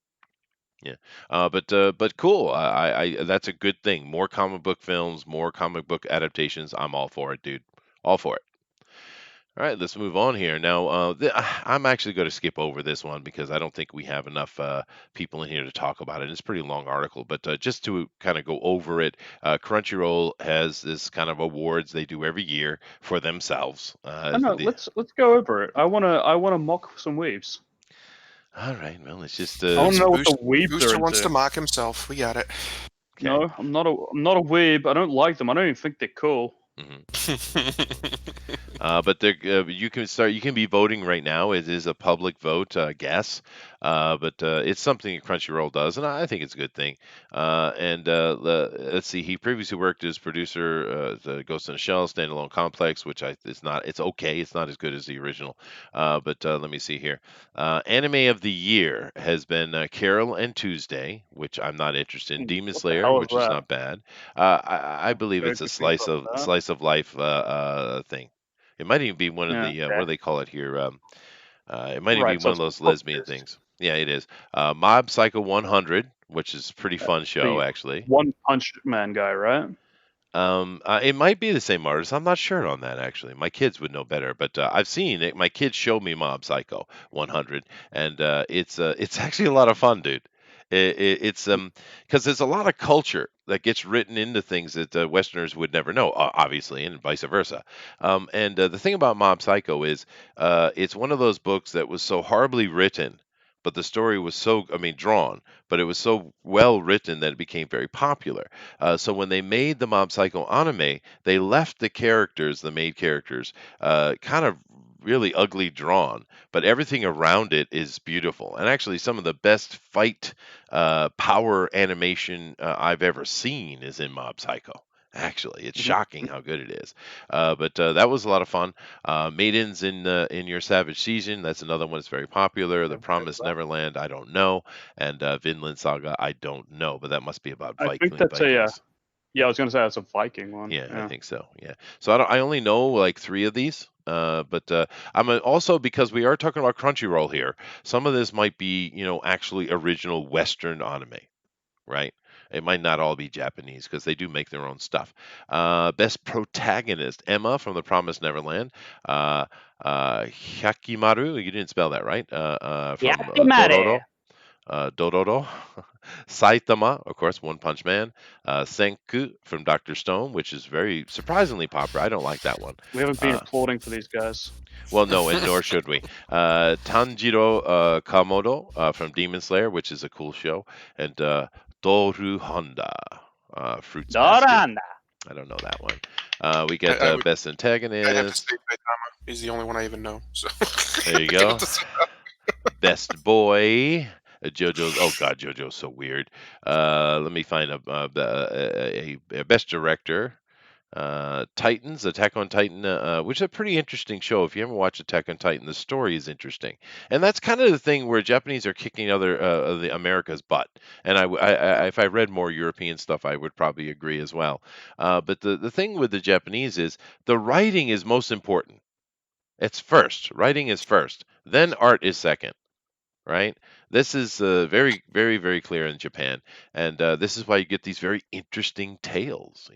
yeah. But cool. I that's a good thing. More comic book films, more comic book adaptations. I'm all for it, dude. All for it. All right, let's move on here. Now, I'm actually going to skip over this one because I don't think we have enough people in here to talk about it. It's a pretty long article, but just to kind of go over it, Crunchyroll has this kind of awards they do every year for themselves. I know. Let's go over it. I wanna mock some weebs. All right, well, let's just I want to know what the Booster, weebs are Booster wants to into. mock himself. We got it. okay. No, I'm not a weeb. I don't like them. I don't even think they're cool. hmm but there, you can start. You can be voting right now. It is a public vote, guess, but it's something that Crunchyroll does, and I think it's a good thing. Let's see. He previously worked as producer, the Ghost in the Shell standalone complex, which it's not. It's okay. It's not as good as the original. But let me see here. Anime of the year has been Carol and Tuesday, which I'm not interested in. Demon What the Slayer, hell is which is that? not bad. I believe Very it's a confused about that. slice of life thing. It might even be one of Yeah. the what Okay. do they call it here? It might even be Right. So one of it's those plot lesbian twist. things. Yeah, it is. Mob Psycho 100, which is a pretty fun show The actually. One Punch Man guy, right? It might be the same artist. I'm not sure on that actually. My kids would know better, but I've seen it. My kids showed me Mob Psycho 100, and it's actually a lot of fun, dude. It's because there's a lot of culture that gets written into things that Westerners would never know, obviously, and vice versa. The thing about Mob Psycho is, it's one of those books that was so horribly written, but the story was so, I mean, drawn, but it was so well written that it became very popular. So when they made the Mob Psycho anime, they left the characters, the main characters, kind of really ugly drawn, but everything around it is beautiful. And actually, some of the best fight power animation I've ever seen is in Mob Psycho. Actually, it's Mhm. shocking how good it is. But that was a lot of fun. Maidens in Your Savage Season. That's another one that's very popular. The Never heard of Promised that. Neverland. I don't know. And Vinland Saga. I don't know, but that must be about I think that's a Vikings. yeah. I was gonna say that's a Viking one. Yeah, I Yeah. think so. Yeah. So I only know like three of these. But also because we are talking about Crunchyroll here. Some of this might be actually original Western anime, right? It might not all be Japanese because they do make their own stuff. Best protagonist Emma from The Promised Neverland. Hyakimaru, you didn't spell that right. From Yakimare. Dororo. Saitama, of course, One Punch Man. Senku from Dr. Stone, which is very surprisingly popular. I don't like that one. We haven't been Uh, applauding for these guys. well, no, and nor should we. Tanjiro Kamoto from Demon Slayer, which is a cool show. And Doru Honda, Fruits Basket. Doranda. I don't know that one. We get I would. Best I'd have to Antagonist. say Saitama. He's the only one I even know. So There you I have go. to say Best Boy. JoJo's. Oh God, JoJo's so weird. Let me find a best director. Titans, Attack on Titan, which is a pretty interesting show. If you ever watch Attack on Titan, the story is interesting, and that's kind of the thing where Japanese are kicking other the America's butt. And if I read more European stuff, I would probably agree as well. But the thing with the Japanese is the writing is most important. It's first. Writing is first. Then art is second, right? This is very, very, very clear in Japan, and this is why you get these very interesting tales.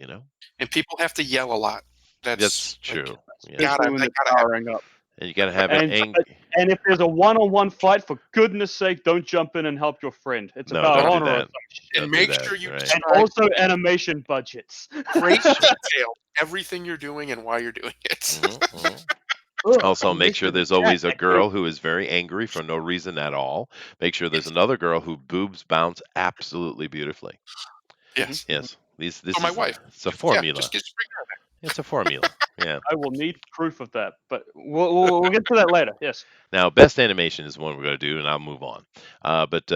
and people have to yell a lot. That's That's like true. Yeah, Especially when they they're gotta have. powering up. and you gotta have an And ang. and if there's a one-on-one fight, for goodness sake, don't jump in and help your friend. It's No, about don't No, do honor or that. some shit. and Don't do make that. sure you Right. And describe also animation budgets. great detail everything you're doing and why you're doing it. hmm Ugh, Also, make sure animation there's chat. always a girl who is very angry for no reason at all. Make sure there's Yes, another girl who boobs bounce absolutely beautifully. Mhm, yes. mhm. Yes, these So this my is wife, it's a yeah, just formula. bring her. It's a formula. Yeah. I will need proof of that, but we'll get to that later. Yes. Now, best animation is one we're going to do, and I'll move on. But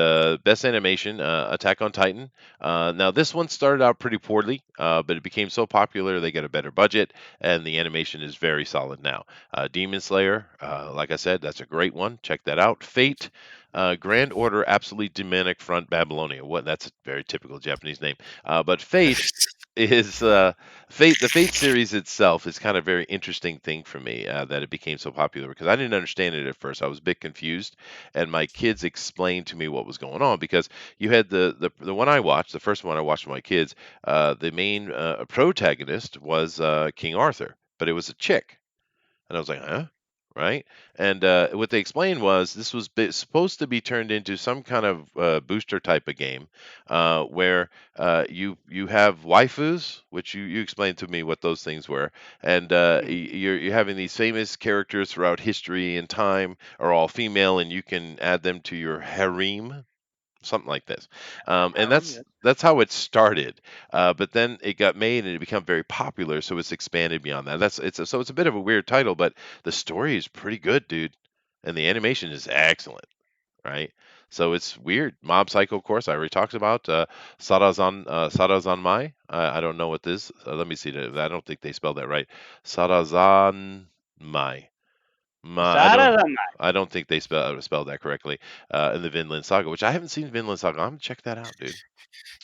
best animation, Attack on Titan. Now, this one started out pretty poorly, but it became so popular they get a better budget, and the animation is very solid now. Demon Slayer, like I said, that's a great one. Check that out. Fate. Grand Order, Absolute Demonic Front, Babylonia. What? That's a very typical Japanese name. But Fate is Fate. The Fate series itself is kind of a very interesting thing for me that it became so popular because I didn't understand it at first. I was a bit confused, and my kids explained to me what was going on because you had the one I watched, the first one I watched with my kids. The main protagonist was King Arthur, but it was a chick. And I was like, huh? Right? And what they explained was this was supposed to be turned into some kind of booster type of game where you have waifus, which you explained to me what those things were, and Mhm. you're having these famous characters throughout history and time are all female, and you can add them to your harem, something like this. And Harem, yeah. that's how it started. But then it got made and it became very popular, so it's expanded beyond that. So it's a bit of a weird title, but the story is pretty good, dude, and the animation is excellent, right? So it's weird. Mob Psycho, of course, I already talked about. Sarazanmai. I don't know what this. Let me see. I don't think they spelled that right. Sarazanmai. I don't. Sarazanmai. I don't think they spelled that correctly in the Vinland Saga, which I haven't seen Vinland Saga. I'm gonna check that out, dude.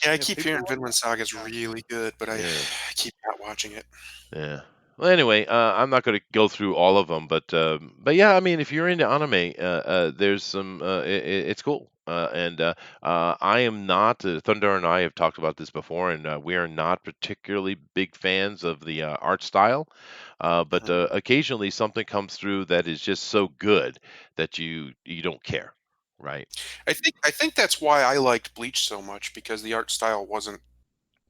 Yeah, I Yeah, keep people hearing like Vinland Saga is really good, but I Yeah, keep not watching it. yeah. Well, anyway, I'm not going to go through all of them, but yeah, I mean, if you're into anime, there's some. It's cool. I am not. Thunder and I have talked about this before, and we are not particularly big fans of the art style. But Mhm. occasionally, something comes through that is just so good that you don't care, right? I think that's why I liked Bleach so much, because the art style wasn't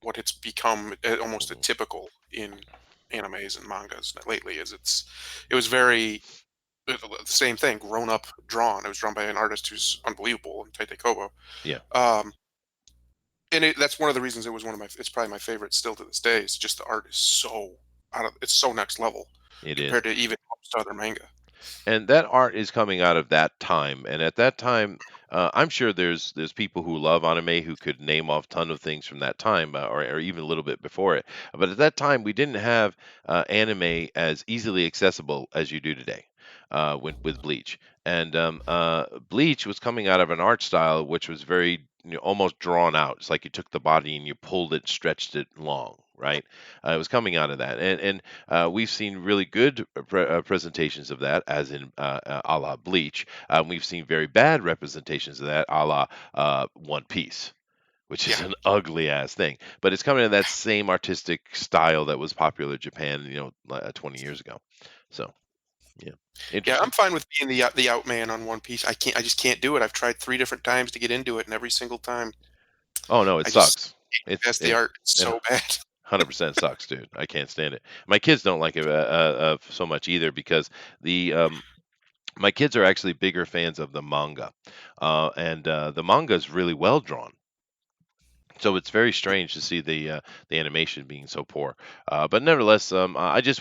what it's become, almost a Mhm. typical in animes and mangas lately. It was very the same thing, grown up drawn. It was drawn by an artist who's unbelievable, Tite Kobo. Yeah, Um, and that's one of the reasons it was one of my. It's probably my favorite still to this day. It's just the art is so it's so next level it is. compared to even most other manga. And that art is coming out of that time, and at that time I'm sure there's people who love anime who could name off a ton of things from that time, or even a little bit before it, but at that time we didn't have anime as easily accessible as you do today with Bleach. And Bleach was coming out of an art style which was very, almost drawn out. It's like you took the body and you pulled it, stretched it long, right? It was coming out of that, and we've seen really good presentations of that, as in a la Bleach. We've seen very bad representations of that, a la One Piece, which is Yeah, an ugly ass thing. But it's coming in that same artistic style that was popular in Japan, 20 years ago. So yeah, yeah. interesting. I'm fine with being the outman on One Piece. I can't. I just can't do it. I've tried 3 different times to get into it, and every single time Oh no, it I just sucks. can't It get past the it art. It's it so bad. 100% sucks, dude. I can't stand it. My kids don't like it so much either because the my kids are actually bigger fans of the manga, and the manga is really well drawn. So it's very strange to see the animation being so poor. But nevertheless, I just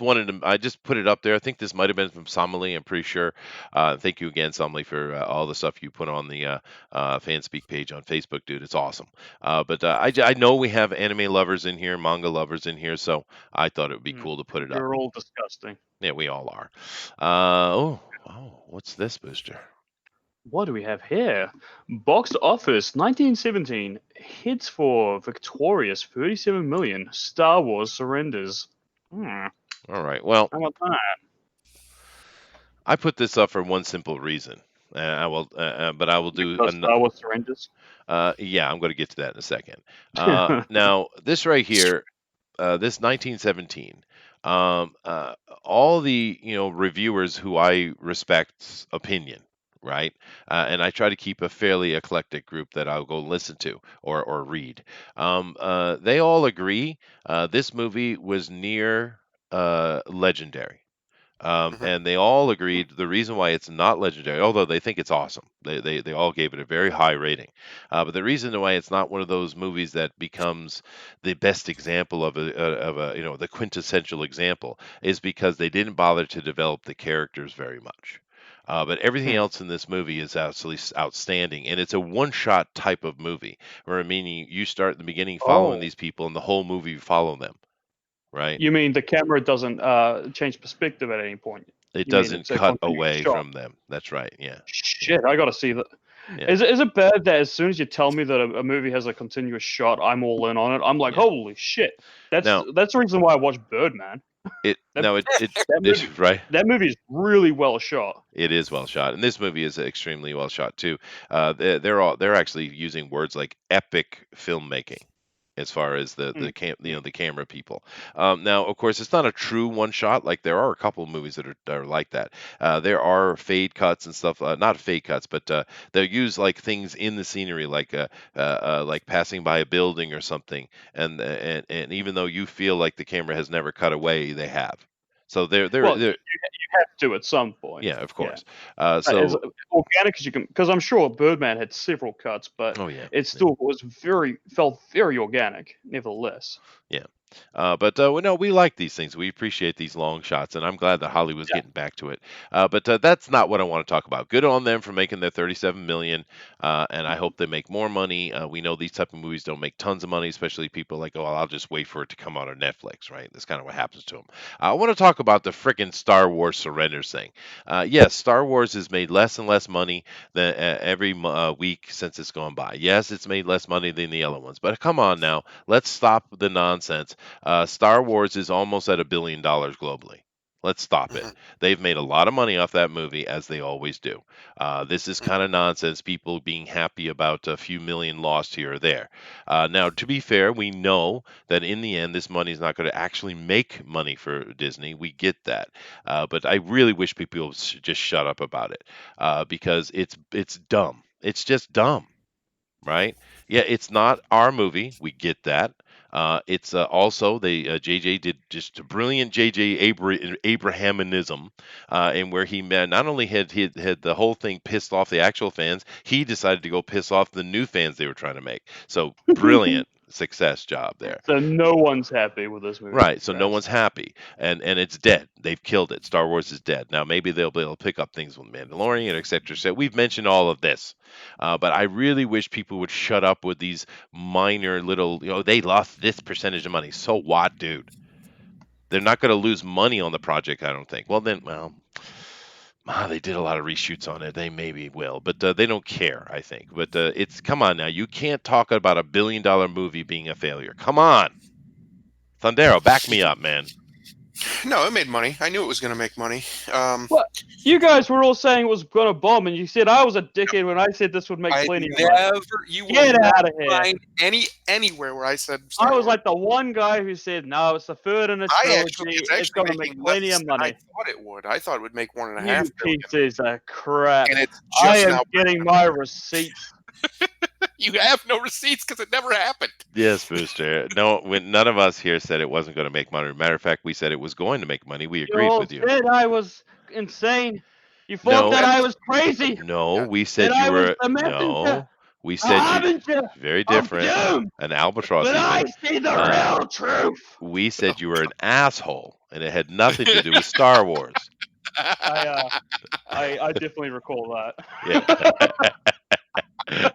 put it up there. I think this might have been from Somali. I'm pretty sure. Thank you again, Somali, for all the stuff you put on the FanSpeak page on Facebook, dude. It's awesome. I know we have anime lovers in here, manga lovers in here, so I thought it would be Mm. cool to put it up. You're all disgusting. Yeah, we all are. What's this booster? What do we have here? Box office 1917 hits for victorious 37 million. Star Wars surrenders. Hmm. All right. Well, How about that? I put this up for one simple reason. But I will do Because an. Star Wars surrenders. Yeah, I'm going to get to that in a second. Now, this right here, this 1917. Um, uh, all the reviewers who I respect's opinion, right? And I try to keep a fairly eclectic group that I'll go listen to or read. They all agree this movie was near legendary. Hmm. And they all agreed the reason why it's not legendary, although they think it's awesome, they all gave it a very high rating. But the reason why it's not one of those movies that becomes the best example of a the quintessential example is because they didn't bother to develop the characters very much. But everything Hmm. else in this movie is absolutely outstanding, and it's a one-shot type of movie, where meaning you start at the beginning following Oh, these people, and the whole movie you follow them, right? you mean the camera doesn't change perspective at any point? It You mean doesn't it's a cut continuous away shot? from them. That's right. Yeah. Yeah. Shit, I gotta see that. Yeah. Is it bad that as soon as you tell me that a movie has a continuous shot, I'm all in on it? I'm like, Yeah. holy shit! That's Now that's the reason why I watch Birdman. it That now it that movie it's right. that movie is really well shot. It is well shot, and this movie is extremely well shot too. They're actually using words like epic filmmaking. as far as Mm. the camera people. Now, of course, it's not a true one shot. Like there are a couple of movies that are like that. There are fade cuts and stuff. Not fade cuts, but they'll use like things in the scenery, like passing by a building or something, and even though you feel like the camera has never cut away, they have. So Well, they're you have to at some point. yeah, of Yeah. course. As So organic as you can, because I'm sure Birdman had several cuts, but oh yeah, it yeah. still felt very organic, nevertheless. Yeah. Well, no, we like these things. We appreciate these long shots, and I'm glad that Hollywood's Yeah. getting back to it. That's not what I want to talk about. Good on them for making their 37 million, and I hope they make more money. We know these type of movies don't make tons of money, especially people like, oh, well, I'll just wait for it to come out on Netflix, right? That's kind of what happens to them. I want to talk about the frickin' Star Wars surrenders thing. Yes, Star Wars has made less and less money than every week since it's gone by. Yes, it's made less money than the other ones, but come on now, let's stop the nonsense. Star Wars is almost at $1 billion globally. Let's stop it. Mhm. They've made a lot of money off that movie, as they always do. This is Mhm. kind of nonsense. People being happy about a few million lost here or there. Now, to be fair, we know that in the end, this money is not going to actually make money for Disney. We get that, but I really wish people would just shut up about it because it's dumb. It's just dumb, right? Yeah, it's not our movie. We get that. It's also they JJ did just a brilliant Abrahamanism, and where not only had the whole thing pissed off the actual fans, he decided to go piss off the new fans they were trying to make. So brilliant success job there. So no one's happy with this movie's Right, so no success. one's happy, and it's dead. They've killed it. Star Wars is dead. Now maybe they'll be able to pick up things with Mandalorian, et cetera. So we've mentioned all of this, but I really wish people would shut up with these minor little. They lost this percentage of money. So what, dude? They're not going to lose money on the project, I don't think. They did a lot of reshoots on it. They maybe will, but they don't care, I think. But it's come on now. You can't talk about $1 billion movie being a failure. Come on, Thundero, back me up, man. No, it made money. I knew it was going to make money. What? You guys were all saying it was gonna bomb, and you said I was a dickhead when I said this would make I plenty of money. never. You will Get not out of here! find anywhere where I said I Star was Wars. like the one guy who said no. It's the third in a trilogy. It's It's actually gonna make making plenty less of than I money. thought it would. I thought it would make 1.5 You billion, pieces of crap! and it's I just am now. getting my receipts. You have no receipts because it never happened. Yes, Booster. No, when none of us here said it wasn't going to make money. Matter of fact, we said it was going to make money. We You agreed all with you. said I was insane. You thought No, that I That's was crazy. no, yeah. we That said you I was were the messenger, no. We a said you harbinger very of different. doom. An albatross But I even. see the Uh, real truth. we said you were an asshole, and it had nothing to do with Star Wars. I uh, I definitely recall Yeah.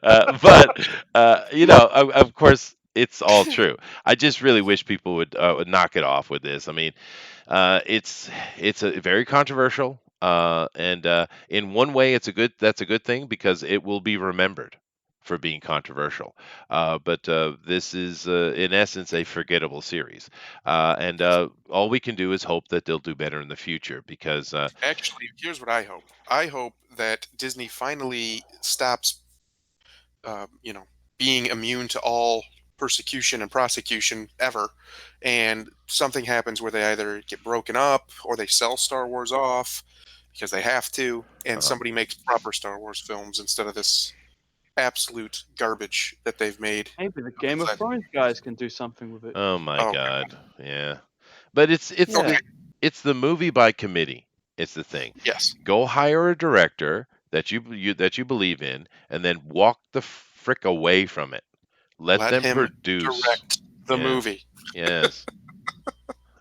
that. Of course, it's all true. I just really wish people would knock it off with this. I mean, it's a very controversial, and in one way, that's a good thing because it will be remembered for being controversial. But this is, in essence, a forgettable series, and all we can do is hope that they'll do better in the future because Actually, here's what I hope. I hope that Disney finally stops, uh, you know, being immune to all persecution and prosecution ever, and something happens where they either get broken up or they sell Star Wars off because they have to, and uh, somebody makes proper Star Wars films instead of this absolute garbage that they've made. Maybe the Game of That- Thrones guys can do something with it. oh my Oh, God, yeah. But Yeah. okay. it's the movie by committee. It's the thing. Yes. Go hire a director that you believe in, and then walk the frick away from it. Let Let them him produce. direct the Yeah. movie. Yes.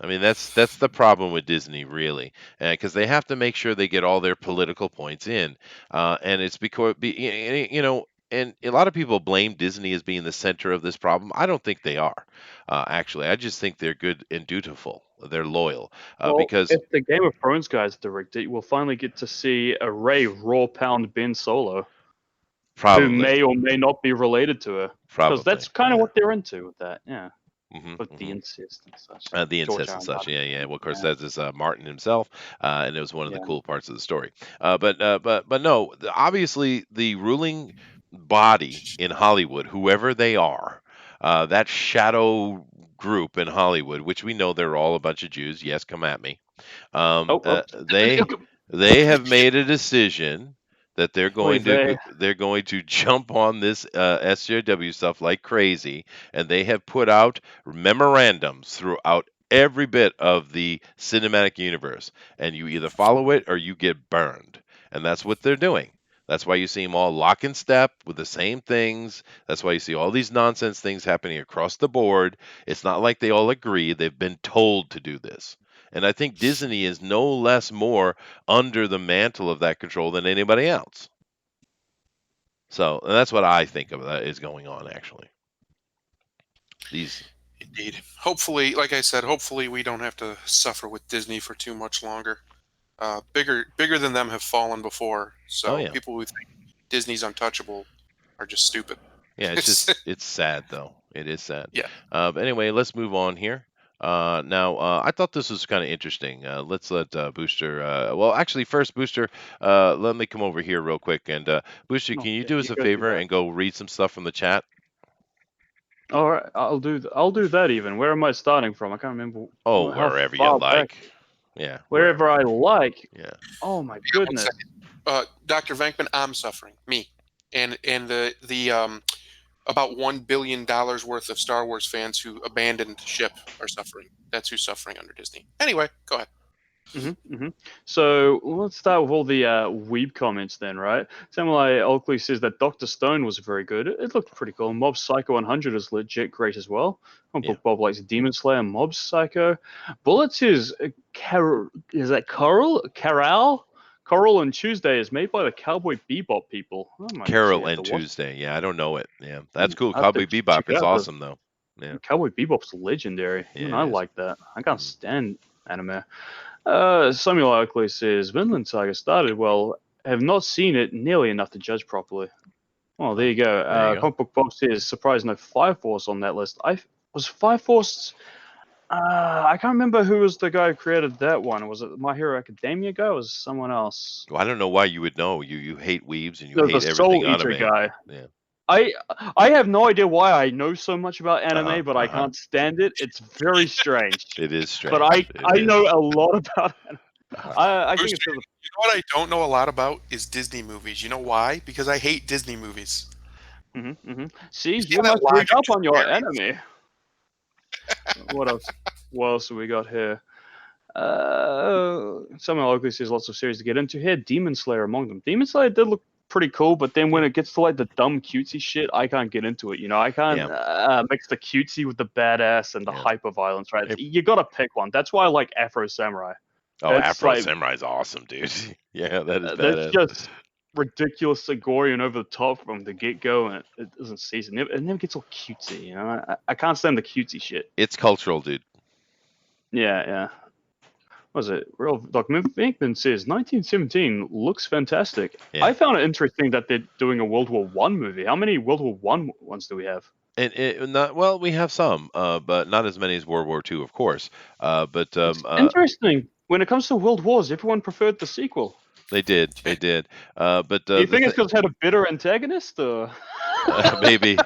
I mean that's the problem with Disney, really, because they have to make sure they get all their political points in, and it's because and a lot of people blame Disney as being the center of this problem. I don't think they are. Actually, I just think they're good and dutiful. They're loyal, Well, because if the Game of Thrones guys direct it, we'll finally get to see a Ray raw pound Ben Solo, who probably, may or may not be related to her, because probably, that's kind of yeah. what they're into with that. Yeah, hmm with the hmm incest and such. The George incest R. and R. such. Martin. Yeah, yeah. Well, of course, Yeah, that is Martin himself, and it was one of the yeah. cool parts of the story. But no, obviously the ruling body in Hollywood, whoever they are, That shadow group in Hollywood, which we know they're all a bunch of Jews. Yes, come at me. Oh, oh. They have made a decision that Oy vey. they're going to jump on this SJW stuff like crazy, and they have put out memorandums throughout every bit of the cinematic universe, and you either follow it or you get burned, and that's what they're doing. That's why you see them all lock in step with the same things. That's why you see all these nonsense things happening across the board. It's not like they all agree. They've been told to do this. And I think Disney is no less more under the mantle of that control than anybody else. So and that's what I think of that is going on actually. These Indeed. Hopefully, like I said, hopefully we don't have to suffer with Disney for too much longer. Bigger than them have fallen before. oh So yeah. people who think Disney's untouchable are just stupid. Yeah, it's sad though. It is sad. Yeah. But anyway, let's move on here. Now, I thought this was kind of interesting. Let's let Booster. Well, actually, first, Booster, let me come over here real quick. And Booster, No, can you yeah, do us you a go do favor that. and go read some stuff from the chat? All right, I'll do that even. Where am I starting from? I can't remember Oh, how wherever you far back. like. Yeah, Wherever I wherever. like. Yeah. Oh my One goodness. second. Dr. Venkman, I'm suffering. Me. And the about $1 billion worth of Star Wars fans who abandoned ship are suffering. That's who's suffering under Disney. Anyway, go ahead. So let's start with all the weeb comments then, right? Samuel Oakley says that Dr. Stone was very good. It looked pretty cool. Mob Psycho 100 is legit great as well. Yeah. Book Bob likes Demon Slayer, Mob Psycho. Bullets is is that Coral and Tuesday is made by the Cowboy Bebop people. I might actually Carol have to and watch. Tuesday. Yeah, I don't know it. Yeah, that's cool. I have to Cowboy check Bebop it is out because awesome though. Yeah, Cowboy Bebop's legendary. yeah, Even it I is. like that. I can't Mhm. stand anime. Samuel Oakley says Vinland Saga started well. Have not seen it nearly enough to judge properly. Well, there Well, you go. there you go. Comic Book Bob says surprised no Fire Force on that list. I was Fire Force. I can't remember who was the guy who created that one. Was it My Hero Academia guy? Or was it someone else? Well, I don't know why you would know. You hate weebs and you No, the hate everything Soul Eater anime. guy. Yeah. I I have no idea why I know so much about Uh huh. anime, but Uh I huh. can't stand it. It's very strange. It is But strange. It I is. know a lot about it. Uh-huh. I think it's Booster, because you know what I don't know a lot about is Disney movies. You know why? Because I hate Disney movies. See, You see you how that must read logic up just on your carries? anime. What else? What else have we got here? Samuel Oakley says lots of series to get into here. Demon Slayer among them. Demon Slayer did look pretty cool, but then when Yeah. it gets to like the dumb cutesy shit, I can't get into it. You know, I can't Yeah. mix the cutesy with the badass and the Yeah. hyper violence. Right? Hey, You gotta pick one. That's why I like Afro Samurai. oh, That's Afro like Samurai is awesome, dude. Yeah, that is that's badass. just ridiculously gory and over the top from the get go, and it doesn't cease. It never gets all cutesy. You know, I can't stand the cutesy shit. It's cultural, dude. Yeah. What was it? Real Doc Minkman says 1917 looks fantastic. Yeah. I found it interesting that they're doing a World War One movie. How many World War One ones do we have? And it not well, we have some, but not as many as World War II, of course. But It's interesting. When it comes to World Wars, everyone preferred the sequel. they did, they did. But Do you the think it's because it had a bitter antagonist, or? maybe.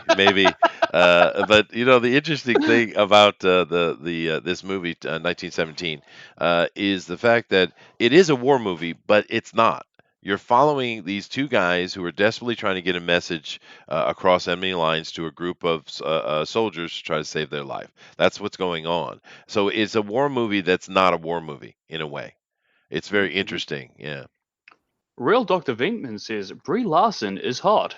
But you know, the interesting thing about the this movie, 1917, is the fact that it is a war movie, but it's not. You're following these two guys who are desperately trying to get a message across enemy lines to a group of soldiers to try to save their life. That's what's going on. So it's a war movie that's not a war movie in a way. It's very Mhm. interesting. Yeah. Real Dr. Vinkman says Brie Larson is hot.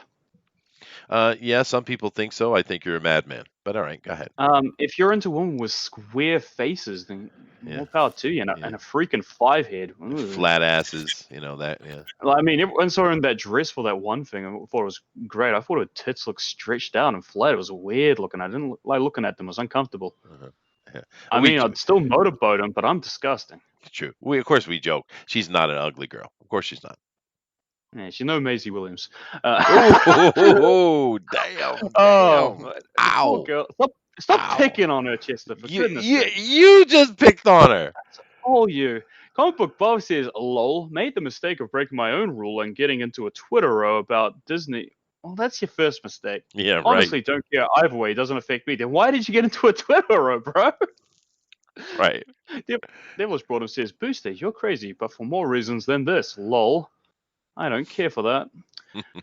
Yeah, some people think so. I think you're a madman. But all right, go ahead. If you're into women with square faces, then Yeah. more power to you, and Yeah. a freaking five head. Flat asses, you know that. Yeah. Well, I mean, everyone saw her in that dress for that one thing. I thought it was great. I thought her tits looked stretched out and flat. It was weird looking. I didn't like looking at them. It was uncomfortable. Uh-huh. Yeah. I We mean, I'd still motorboat them, but I'm disgusting. true. We of course we joke. She's not an ugly girl. Of course she's not. Yeah, she's no Maisie Williams. Oh, damn, Oh, damn. the poor Ow. girl. Stop Ow. picking on her, Chester, for You goodness you sake. you just picked on her. All you. Comic Book Bob says, lol, made the mistake of breaking my own rule and getting into a Twitter row about Disney. Well, that's your first mistake. Yeah, right, Honestly, don't care either way. It doesn't affect me. Then why did you get into a Twitter, bro? right. Devilish Broadham says, Booster, you're crazy, but for more reasons than this. Lol. I don't care for that.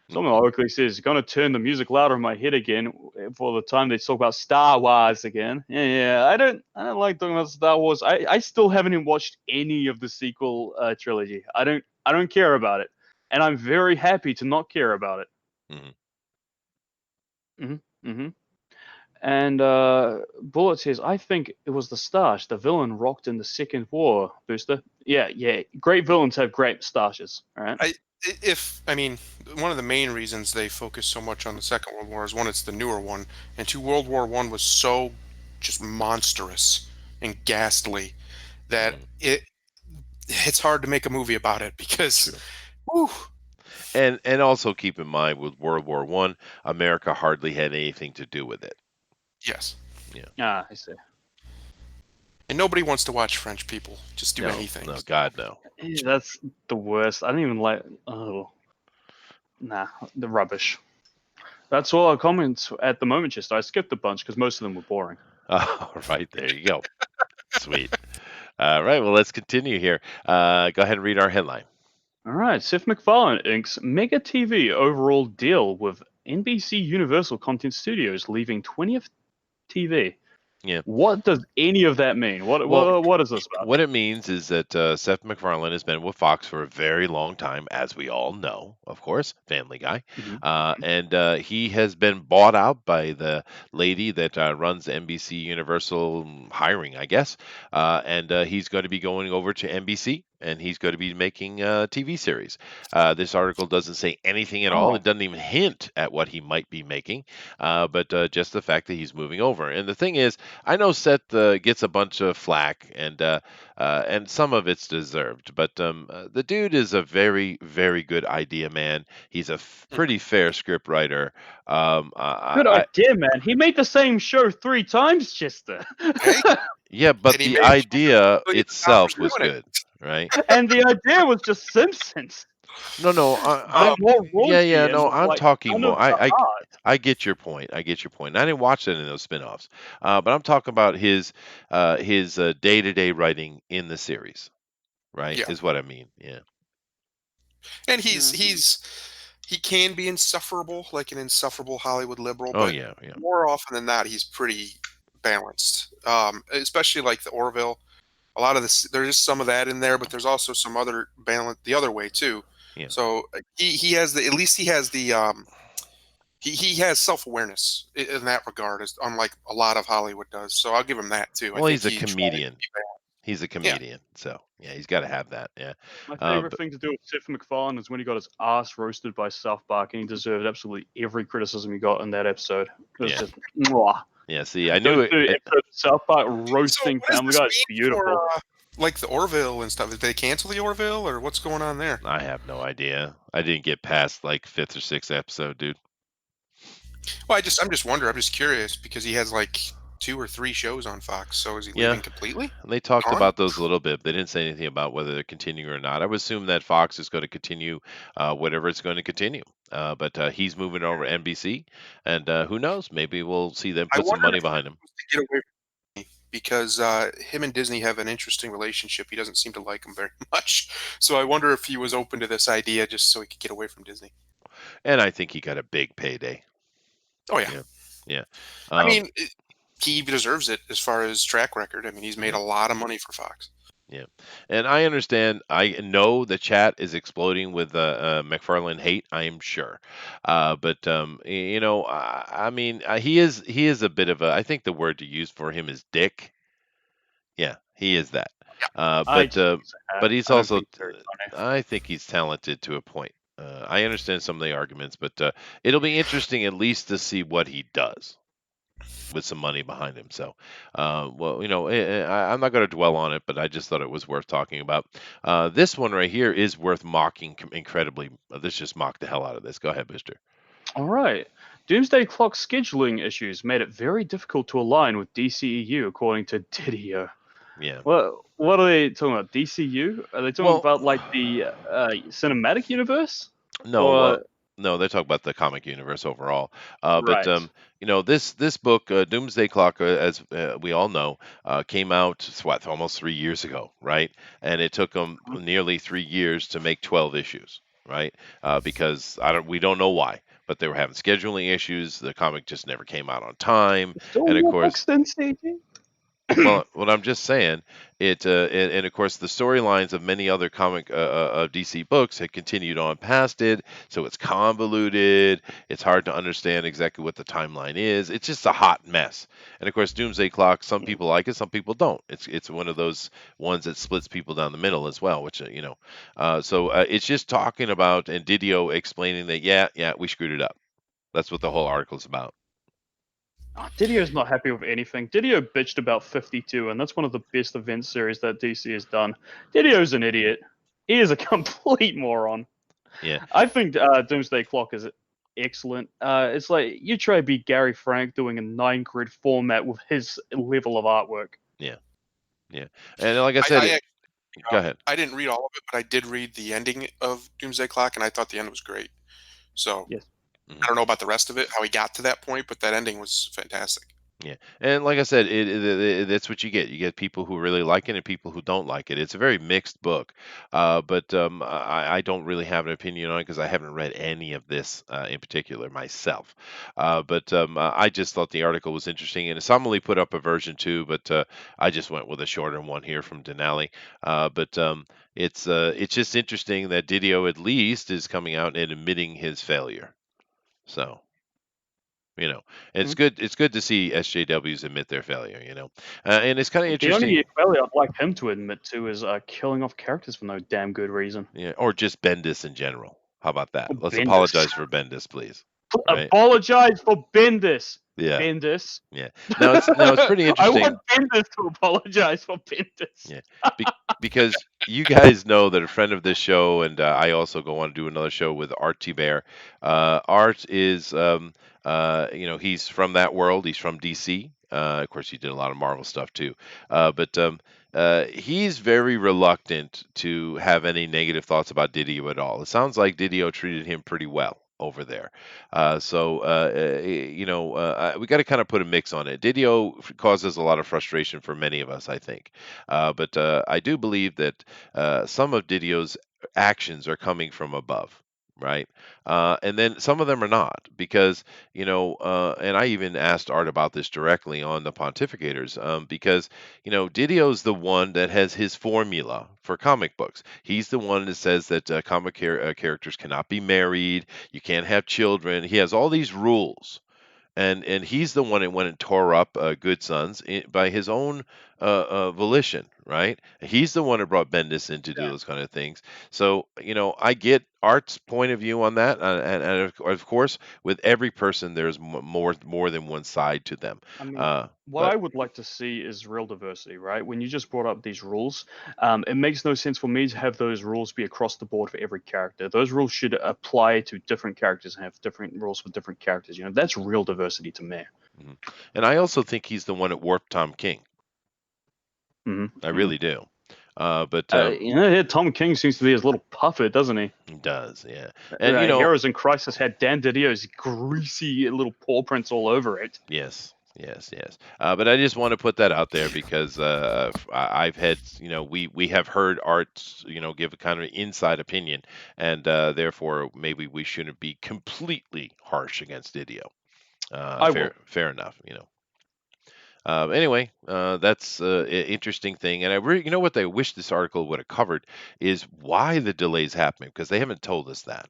Someone locally says, gonna turn the music louder in my head again for the time they talk about Star Wars again. Yeah, I don't like talking about Star Wars. I still haven't even watched any of the sequel trilogy. I don't care about it. And I'm very happy to not care about it. Mhm. Mm-hmm. And Bullet says, I think it was the stash. The villain rocked in the Second War, Booster. Yeah. Great villains have great moustaches. All right. I mean, one of the main reasons they focus so much on the Second World War is one, it's the newer one, and two, World War One was so just monstrous and ghastly that Mhm. it's hard to make a movie about it because, True. whew, And also keep in mind with World War One, America hardly had anything to do with it. yes, Yeah. Ah, I see. and nobody wants to watch French people just do No, anything. no, God no. That's the worst. I don't even like. Oh, nah, the rubbish. That's all our comments at the moment, Chester. I skipped a bunch because most of them were boring. All right, there you go. Sweet. All right, well, let's continue here. Go ahead and read our headline. All right, Seth MacFarlane inks Mega TV overall deal with NBC Universal Content Studios, leaving 20th TV. Yeah. What does any of that mean? Well, What is this about? what it means is that Seth MacFarlane has been with Fox for a very long time, as we all know, of course, Family Guy. Mhm. And he has been bought out by the lady that runs NBC Universal hiring, I guess. And he's going to be going over to NBC. And he's going to be making a TV series. This article doesn't say anything at all. Oh, It doesn't even hint at what he might be making, but just the fact that he's moving over. And the thing is, I know Seth gets a bunch of flack, and some of it's deserved. But the dude is a very, very good idea man. He's a pretty fair script writer. good idea, man. He made the same show 3 times, Chester. Hey, Yeah, but and he the made idea millions of dollars itself was doing it. good, right? And the idea was just Simpsons. No, But more yeah, raunchy and no, with I'm like talking none of more. the heart. I get your point. I get your point. I didn't watch that in those spin-offs, but I'm talking about his day-to-day writing in the series, right? Yeah, Is what I mean. Yeah. and Yeah. he can be insufferable, like an insufferable Hollywood liberal, Oh but yeah, yeah, more often than not, he's pretty balanced. Especially like the Orville. A lot of this, there's some of that in there, but there's also some other balance the other way too. yeah. So he has the at least he has the he has self awareness in that regard, as unlike a lot of Hollywood does. So I'll give him that too. I Well, think he's a he tried to comedian. be balanced. He's a Yeah, comedian, so yeah, he's got to have that. Yeah. My Uh, favorite but thing to do with Seth MacFarlane is when he got his ass roasted by South Park, and he deserved absolutely every criticism he got in that episode. It was yeah, just, mwah. yeah. See, I Those knew it. two episodes of South Park so roasting what does Family this Guy is mean for beautiful. like the Orville and stuff? Did they cancel the Orville, or what's going on there? I have no idea. I didn't get past like fifth or sixth episode, dude. Well, I'm just wondering. I'm just curious because he has like 2 or 3 shows on Fox. So is he Yeah, leaving completely? they talked Gone? about those a little bit. They didn't say anything about whether they're continuing or not. I would assume that Fox is going to continue whatever it's going to continue. But he's moving over to NBC, and who knows? Maybe we'll see them I put some wondered money if behind it him. was to get away from me because him and Disney have an interesting relationship. He doesn't seem to like him very much. So I wonder if he was open to this idea just so he could get away from Disney. And I think he got a big payday. Oh yeah. Yeah, yeah, I um, mean, he deserves it as far as track record. I mean, he's made yeah. a lot of money for Fox. Yeah, and I understand. I know the chat is exploding with McFarlane hate. I am sure, but I mean, he is a bit of a. I think the word to use for him is dick. Yeah, he is that. Yeah. Uh, I but just uh, think he's a hack. but he's I don't also. think he's very funny. I think he's talented to a point. I understand some of the arguments, but it'll be interesting at least to see what he does with some money behind him. So, well, I'm not going to dwell on it, but I just thought it was worth talking about. This one right here is worth mocking incredibly. Let's just mock the hell out of this. Go ahead, Mister. All right. Doomsday Clock scheduling issues made it very difficult to align with DCEU, according to Didio. Yeah. What are they talking about? DCU? Are they talking Well, about like the cinematic universe? no. Or No, they talk about the comic universe overall. But Right. this book, Doomsday Clock, as we all know, came out what almost 3 years ago, right? And it took them nearly 3 years to make 12 issues, right? Because we don't know why, but they were having scheduling issues. The comic just never came out on time, Still and of more course, books than CG. well, what I'm just saying, and of course the storylines of many other comic of DC books had continued on past it, so it's convoluted. It's hard to understand exactly what the timeline is. It's just a hot mess. And of course, Doomsday Clock. Some people like it, some people don't. It's one of those ones that splits people down the middle as well, which So it's just talking about and Didio explaining that yeah we screwed it up. That's what the whole article is about. Didio's not happy with anything. Didio bitched about 52, and that's one of the best event series that DC has done. Didio's an idiot. He is a complete moron. Yeah, I think Doomsday Clock is excellent. It's like you try to be Gary Frank doing a 9 grid format with his level of artwork. yeah, yeah. And like I I, said, I go ahead. I didn't read all of it, but I did read the ending of Doomsday Clock, and I thought the end was great. So Yes. I don't know about the rest of it, how he got to that point, but that ending was fantastic. Yeah, and like I said, that's what you get. You get people who really like it and people who don't like it. It's a very mixed book, but I don't really have an opinion on it because I haven't read any of this in particular myself. But I just thought the article was interesting, and Somali put up a version too, but I just went with a shorter one here from Denali. But it's just interesting that Didio at least is coming out and admitting his failure. So you know and Mhm. it's good to see SJWs admit their failure, and it's kind of The interesting. only failure I'd like him to admit to is killing off characters for no damn good reason. Yeah, or just Bendis in general. How about that? Let's Bendis. apologize for Bendis, please. Right. Apologize for Bendis. Yeah. Bendis. Yeah. Now it's pretty I want interesting. Bendis to apologize for Bendis. Yeah, Be- because you guys know that a friend of this show, and I also go on to do another show with Art T. Bear. Art is, he's from that world. He's from DC. Of course, he did a lot of Marvel stuff too. But he's very reluctant to have any negative thoughts about Didio at all. It sounds like Didio treated him pretty well over there. We got to kind of put a mix on it. Didio causes a lot of frustration for many of us, I think. But I do believe that some of Didio's actions are coming from above. Right. And then some of them are not because, and I even asked Art about this directly on the Pontificators because, Didio's the one that has his formula for comic books. He's the one that says that characters cannot be married, you can't have children. He has all these rules, and he's the one that went and tore up Good Sons by his own volition, right? He's the one that brought Bendis in to do those kind of things. So I get Art's point of view on that, and of course, with every person, there's more than one side to them. I mean, what But I would like to see is real diversity, right? When you just brought up these rules, it makes no sense for me to have those rules be across the board for every character. Those rules should apply to different characters and have different rules for different characters. That's real diversity to me. mhm. And I also think he's the one that warped Tom King. I Mm-hmm. really do. But Tom King seems to be his little puppet, doesn't he? he does, yeah. And Heroes in Crisis had Dan Didio's greasy little paw prints all over it. yes, yes, yes. But I just want to put that out there because I've had, we have heard Art, give a kind of inside opinion, and therefore maybe we shouldn't be completely harsh against Didio. I will. Fair enough. Anyway, that's an interesting thing, and what I wish this article would have covered is why the delay's happening because they haven't told us that.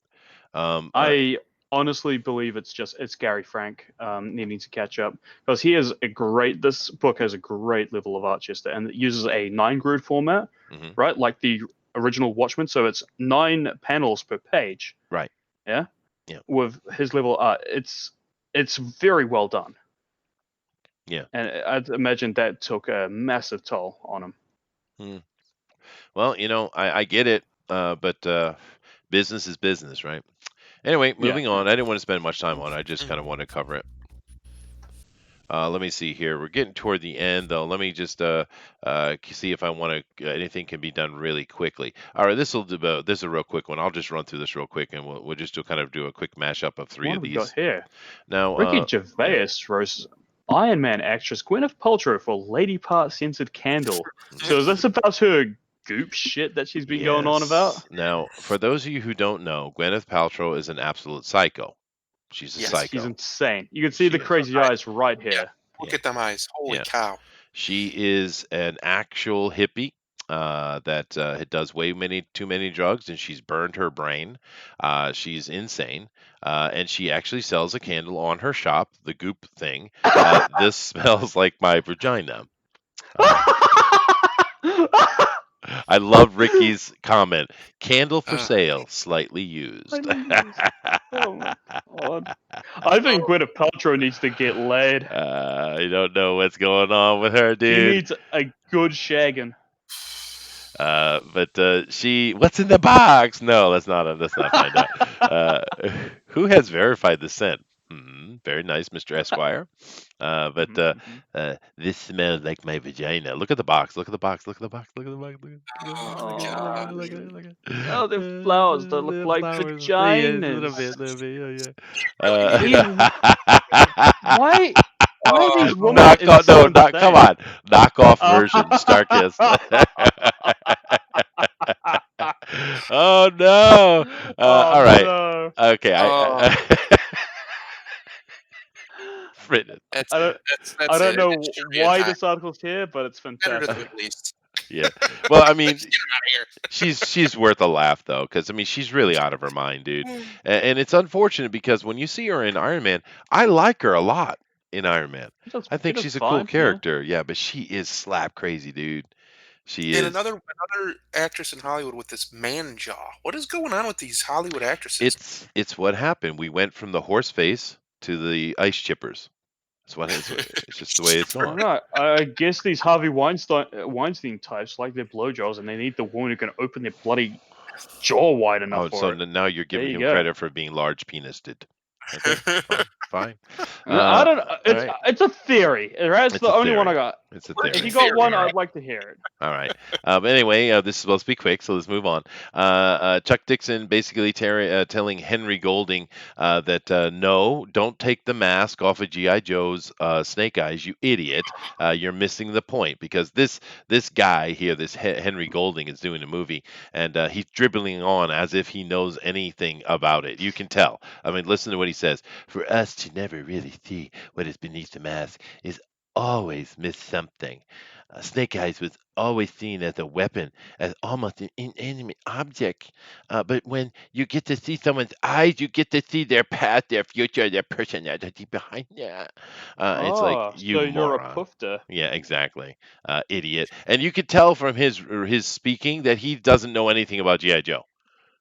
I honestly believe it's Gary Frank needing to catch up because he has this book has a great level of art, Chester, and it uses a 9 grid format, Mhm. right? Like the original Watchmen, so it's 9 panels per page. Right. Yeah. Yeah. With his level of art, it's very well done. Yeah. And I'd imagine that took a massive toll on him. Hmm. Well, I get it, but business is business, right? Anyway, Yeah. moving on. I didn't want to spend much time on it. I just kind of want to cover it. Let me see here. We're getting toward the end, though. Let me just see if I want to. Anything can be done really quickly. All right, this is a real quick one. I'll just run through this real quick, and we'll just kind of do a quick mashup of three What of have we got these. here? Now, Ricky yeah. Gervais roasts Iron Man actress Gwyneth Paltrow for lady part scented candle. So is this about her goop shit that she's been going on about? Yes. Now, for those of you who don't know, Gwyneth Paltrow is an absolute psycho. She's a Yes. She's psycho. insane. You can see She the is. crazy eyes right Yeah. here. Look Yeah. at them eyes. Holy Yeah. cow. She is an actual hippie that does too many drugs, and she's burned her brain. She's insane, and she actually sells a candle on her shop, the Goop thing. This smells like my vagina. Uh, I love Ricky's comment. Candle for Uh, sale, slightly used. Slightly used. Oh my god. I think oh, Gwyneth Paltrow needs to get laid. I don't know what's going on with her, She dude. needs a good shagging. But what's in the box? No, let's not find out. Uh, who has verified the scent? Very nice, Mr. Esquire. But Mhm, mhm. this smells like my vagina. Look at the box. Look at the box. Look at the box. Look at the box. oh my Look at it. Look at god. it. Look at it. Oh, Look at it. oh, the flowers that look The like flowers. Yes, a vaginas. little bit. Yeah, Really yeah. needed that. Why? Why are Oh, these women No, so not come insane? on. Knock off Oh, version. Starkist. Oh no! oh All right. no! Okay. oh, Fritted. that's I it. don't. I That's don't it. It know should be a why tie. this article's here, but it's Better to them fantastic. at least. Yeah. Well, I Let's mean, get out she's worth a laugh though, because I mean, she's really out of her mind, dude. of here. And it's unfortunate because when you see her in Iron Man, I like her a lot in Iron Man. I She think does she's a cool fine. Yeah. character. Yeah, but she is slap crazy, dude. She And is. another actress in Hollywood with this man jaw. What is going on with these Hollywood actresses? It's what happened. We went from the horse face to the ice chippers. It's just the way it's I don't gone. know. I guess these Harvey Weinstein types like their blowjobs, and they need the woman who can open their bloody jaw wide enough Oh, so for it. now you're There giving you him go. credit for being large penised. Okay, fine, fine. I don't. All right. It's a theory. Right? It's It's the a only one I theory. got. It's a If you theory. got one, Theory, I'd like to hear it. All right. But anyway, this is supposed to be quick, so let's move on. Chuck Dixon basically telling Henry Golding that no, don't take the mask off of GI Joe's Snake Eyes, you idiot. You're missing the point because this guy here, this Henry Golding, is doing a movie and he's dribbling on as if he knows anything about it. You can tell. I mean, listen to what he says. For us to never really see what is beneath the mask is always miss something. Snake Eyes was always seen as a weapon, as almost an inanimate object. But when you get to see someone's eyes, you get to see their past, their future, their personality behind that. It's like, Oh, you so you're a moron. poofter. Yeah, exactly. Idiot. And you could tell from his speaking that he doesn't know anything about G.I. Joe.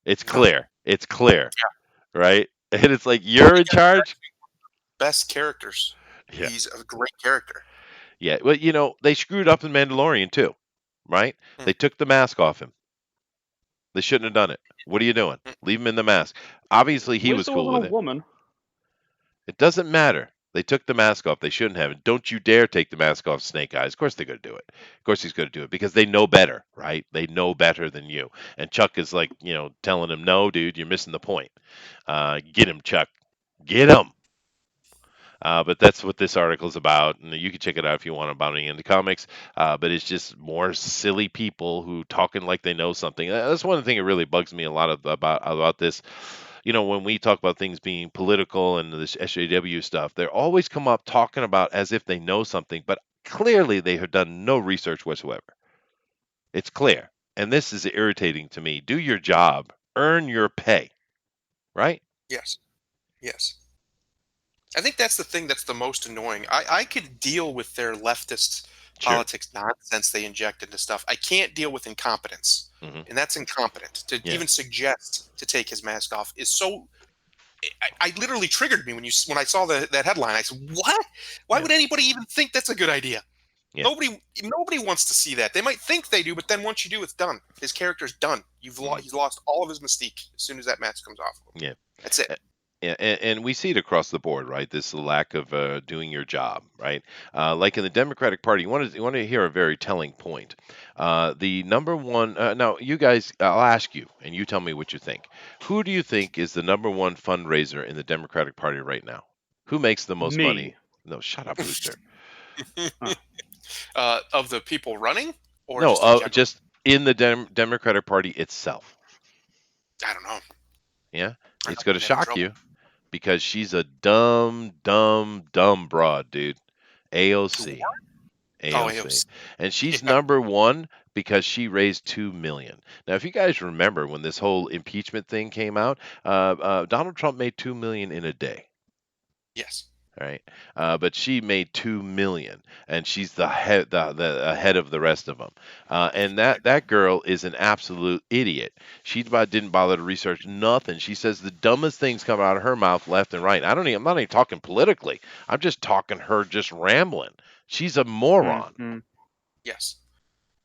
It's Nothing. clear. It's clear, Yeah. right? And it's like, you're in Because charge? best characters. Yeah. He's a great character. Yeah. Well, they screwed up in Mandalorian too, right? Mm, They took the mask off him. They shouldn't have done it. What are you doing? mm. Leave him in the mask. Obviously, At he least was it cool wasn't a with it. woman. It doesn't matter. They took the mask off. They shouldn't have. Don't you dare take the mask off Snake Eyes. Of course they're going to do it. Of course he's going to do it because they know better, right? They know better than you. And Chuck is like, telling him, no, dude, you're missing the point. Get him, Chuck. Get him. But that's what this article is about, and you can check it out if you want about any in the comics. But it's just more silly people who talking like they know something. That's one thing that really bugs me a lot about this. When we talk about things being political and this SJW stuff, they always come up talking about as if they know something, but clearly they have done no research whatsoever. It's clear, and this is irritating to me. Do your job, earn your pay, right? Yes. Yes. I think that's the thing that's the most annoying. I could deal with their leftist Sure. politics nonsense they inject into stuff. I can't deal with incompetence. Hmm. And that's incompetent. To Yeah. even suggest to take his mask off is so. I literally triggered me when I saw that headline. I said, "What? Why Yeah. would anybody even think that's a good idea?" Yeah. Nobody wants to see that. They might think they do, but then once you do, it's done. His character's done. He's lost all of his mystique as soon as that mask comes off. Yeah. That's it. And we see it across the board, right? This lack of doing your job, right? Like in the Democratic Party, you want to hear a very telling point. The number one. Now, you guys, I'll ask you, and you tell me what you think. Who do you think is the number one fundraiser in the Democratic Party right now? Who makes the most Me. money? No, shut up, Rooster. Huh. Of the people running, or No, just in general? just in the Democratic Party itself. I don't know. Yeah, I it's don't going to get in shock trouble. you because she's a dumb, dumb, dumb broad, dude. Who AOC. won? Oh, AOC. AOC. And she's Yeah. number one because she raised 2 million. Now, if you guys remember when this whole impeachment thing came out, Donald Trump made 2 million in a day. Yes. All right, but she made 2 million, and she's the head, the head of the rest of them. And that girl is an absolute idiot. She didn't bother to research nothing. She says the dumbest things come out of her mouth left and right. I'm not even talking politically. I'm just talking her just rambling. She's a moron. Mm-hmm. Yes.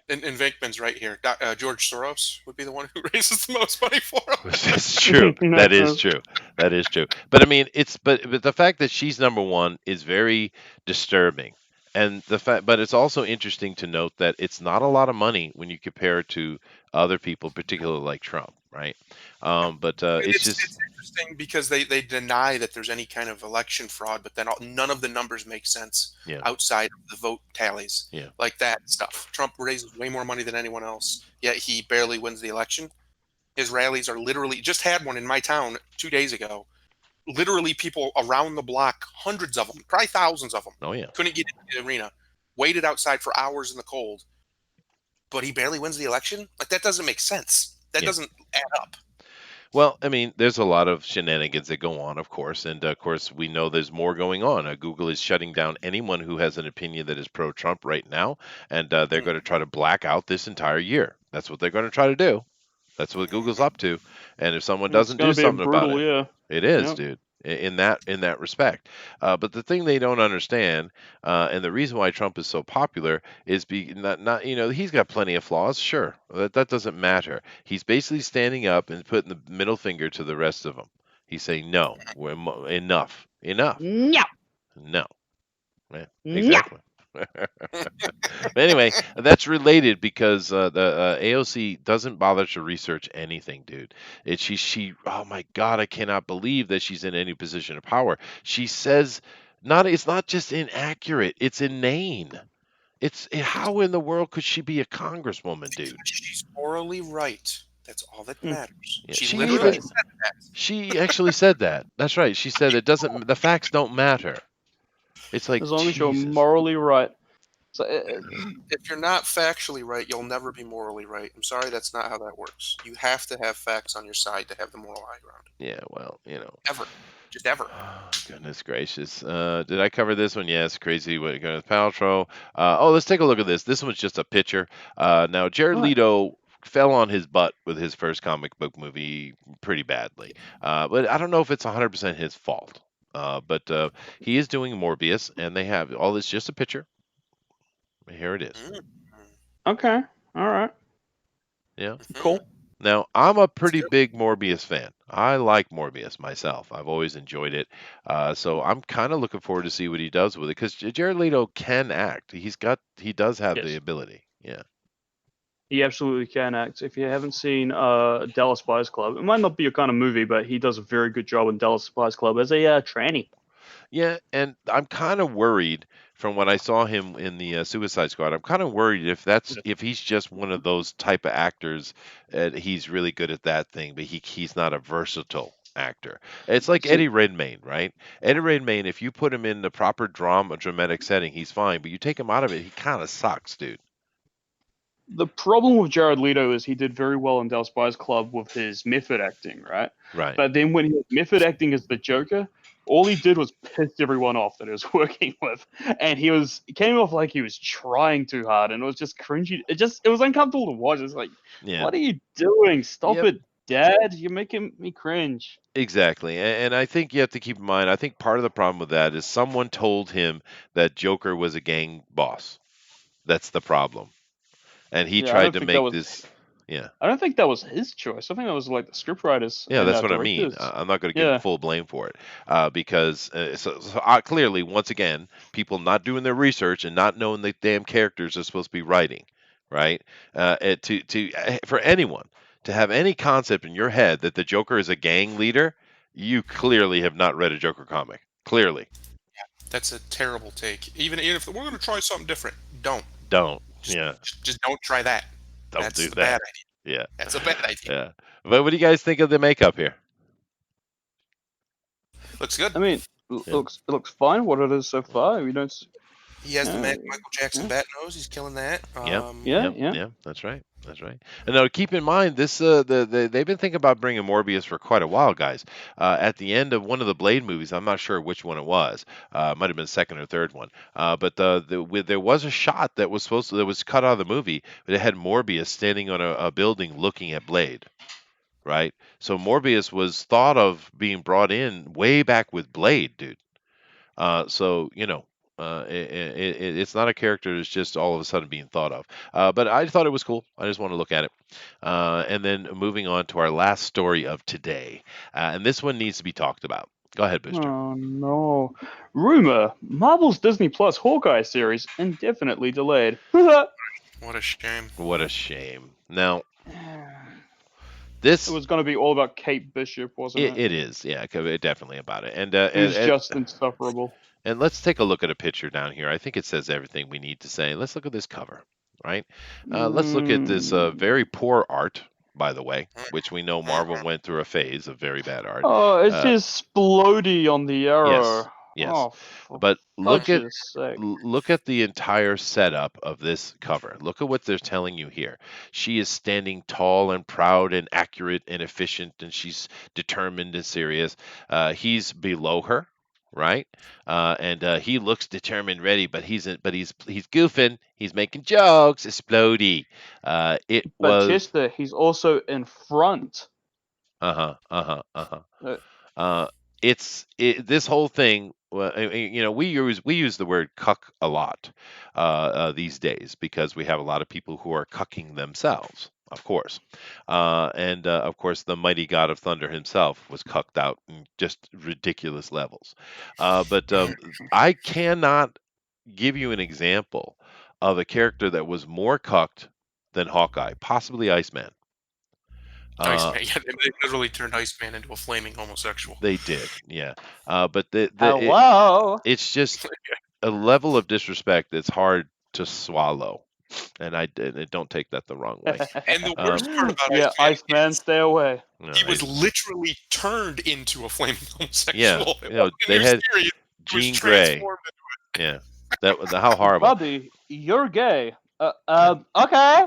And Venkman's right here. George Soros would be the one who raises the most money for him. That's true. That is true. That is true. But I mean, but the fact that she's number one is very disturbing. And but it's also interesting to note that it's not a lot of money when you compare it to other people, particularly like Trump, right? No. But And it's it's just, it's interesting because they deny that there's any kind of election fraud, but then none of the numbers make sense yeah, outside of the vote tallies, yeah, like that stuff. Trump raises way more money than anyone else, yet he barely wins the election. His rallies are literally just had one in my town 2 days ago. Literally, people around the block, hundreds of them, probably thousands of them, oh yeah, couldn't get into the arena, waited outside for hours in the cold, but he barely wins the election. Like that doesn't make sense. That yeah. doesn't add up. Well, I mean, there's a lot of shenanigans that go on, of course, and of course, we know there's more going on. Google is shutting down anyone who has an opinion that is pro-Trump right now, and they're going to try to black out this entire year. That's what they're going to try to do. That's what Google's up to. And if someone It's doesn't gonna do be a something about brutal it, year. it is, Yep. dude. In that respect, but the thing they don't understand, and the reason why Trump is so popular is not he's got plenty of flaws, sure, that doesn't matter. He's basically standing up and putting the middle finger to the rest of them. He's saying no, enough, enough, No. no, yeah, No. exactly. But anyway, that's related because the AOC doesn't bother to research anything, dude. She oh my God, I cannot believe that she's in any position of power. She says it's not just inaccurate, it's inane. How in the world could she be a congresswoman, Because dude? she's morally right. That's all that Hmm. matters. Yeah, She she literally even said that. she actually said that. That's right. She said it doesn't the facts don't matter. It's like As long as you're Jesus. morally right. So, If you're not factually right, you'll never be morally right. I'm sorry, that's not how that works. You have to have facts on your side to have the moral high ground. Yeah, well, you know. Ever. Just ever. Oh, goodness gracious. Did I cover this one? Yes, crazy what Gwyneth Paltrow. Let's take a look at this. This one's just a picture. Now, Jared Alright. Leto fell on his butt with his first comic book movie pretty badly. But I don't know if it's 100% his fault. But he is doing Morbius, and they have all this just a picture. Here it is. Mm. Okay. All right. Yeah. Cool. Now, I'm a It's pretty good. big Morbius fan. I like Morbius myself. I've always enjoyed it. So I'm kind of looking forward to see what he does with it because Jared Leto can act. He does have the Yes. ability. Yeah. He absolutely can act. If you haven't seen Dallas Buyers Club, it might not be your kind of movie, but he does a very good job in Dallas Buyers Club as a tranny. Yeah, and I'm kind of worried from when I saw him in the Suicide Squad. I'm kind of worried if he's just one of those type of actors. He's really good at that thing, but he's not a versatile actor. It's like See, Eddie Redmayne, right? Eddie Redmayne, if you put him in the proper dramatic setting, he's fine. But you take him out of it, he kind of sucks, dude. the problem with Jared Leto is he did very well in Dallas Buyers Club with his method acting, right? Right. But then when he was method acting as the Joker, all he did was piss everyone off that he was working with, and he came off like he was trying too hard, and it was just cringy. It was uncomfortable to watch. It's like, Yeah. what are you doing? Stop Yep. it, Dad! You're making me cringe. Exactly. And I think you have to keep in mind, I think part of the problem with that is someone told him that Joker was a gang boss. That's the problem. And he Yeah, I tried don't to think that make was. this. Yeah. I don't think that was his choice. I think that was like the scriptwriters Yeah, and that's what I mean. directors. I'm not going to give him Yeah. full blame for it because clearly, once again, people not doing their research and not knowing the damn characters they're supposed to be writing, right? For anyone to have any concept in your head that the Joker is a gang leader, you clearly have not read a Joker comic. Clearly, That's a terrible take. Even if we're going to try something different, don't. don't. Just, Yeah, just don't try that. don't That's do a that. bad idea. Yeah, That's a bad idea. yeah. But what do you guys think of the makeup here? Looks good. I mean, Yeah. it looks fine. What it is so far, we don't. He has the Yeah, Michael Jackson yeah, bat nose. He's killing that. Yep, yeah, yep, yeah. yep. That's right. That's right. And now keep in mind this they've been thinking about bringing Morbius for quite a while, guys. At the end of one of the Blade movies, I'm not sure which one it was. Might have been the second or third one. But there was a shot that was that was cut out of the movie, but it had Morbius standing on a building looking at Blade. Right. So Morbius was thought of being brought in way back with Blade, dude. So it's not a character that's just all of a sudden being thought of. But I thought it was cool. I just want to look at it. And then moving on to our last story of today, and this one needs to be talked about. Go ahead, Booster. Oh no! Rumor: Marvel's Disney Plus Hawkeye series indefinitely delayed. It What a shame. What a shame. Now this was going to be all about Kate Bishop, wasn't it? it is, yeah, definitely about it. And Who's just insufferable. and let's take a look at a picture down here. I think it says everything we need to say. Let's look at this cover, right? Let's look at this Mm. very poor art, by the way, which we know Marvel Mhm. went through a phase of very bad art. Oh, it Uh, says Splody on the yes, arrow. yes. Oh, for But fudge's sake. look at the entire setup of this cover. Look at what they're telling you here. She is standing tall and proud and accurate and efficient, and she's determined and serious. He's below her, right? And he looks determined, ready, but he's goofing. He's making jokes. Explody. It But was Chester, he's also in front. uh-huh, uh-huh, uh-huh. Uh, Uh, this whole thing. Well, we use the word cuck a lot these days because we have a lot of people who are cucking themselves, of course, and of course the mighty god of thunder himself was cucked out in just ridiculous levels. But I cannot give you an example of a character that was more cucked than Hawkeye, possibly Iceman. Uh, Iceman. Yeah, they literally turned Iceman into a flaming homosexual. they did, yeah. But Hello. it's just a level of disrespect that's hard to swallow, and don't take that the wrong way. And the worst part about Yeah, Iceman Iceman, is stay away. No, he was literally turned into a flaming yeah, homosexual. It wasn't in they their had series. He was Jean Grey. transformed. Yeah, how horrible. Buddy, you're gay. Okay.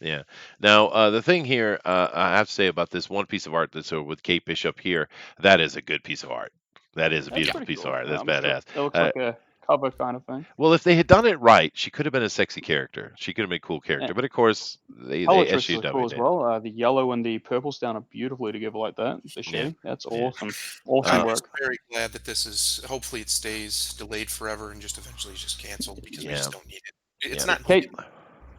Yeah. Now, the thing here, I have to say about this one piece of art that's with Kate Bishop here, that is a good piece of art. That is a That's beautiful pretty piece of cool. art. Yeah, That's I'm sure. badass. It looks Uh, like a cover kind of thing. well, if they had done it right, she could have been a sexy character. She could have been a cool And character. But of course, they color choices are cool SJW'd as it. well. The yellow and the purples down are beautifully together like that. The Yeah. shading. That's Yeah. awesome. Awesome I'm Uh, just work. very glad that this is. Hopefully, it stays delayed forever and just eventually just canceled because we yeah. just don't need it. It's Yeah. not needed. Kate.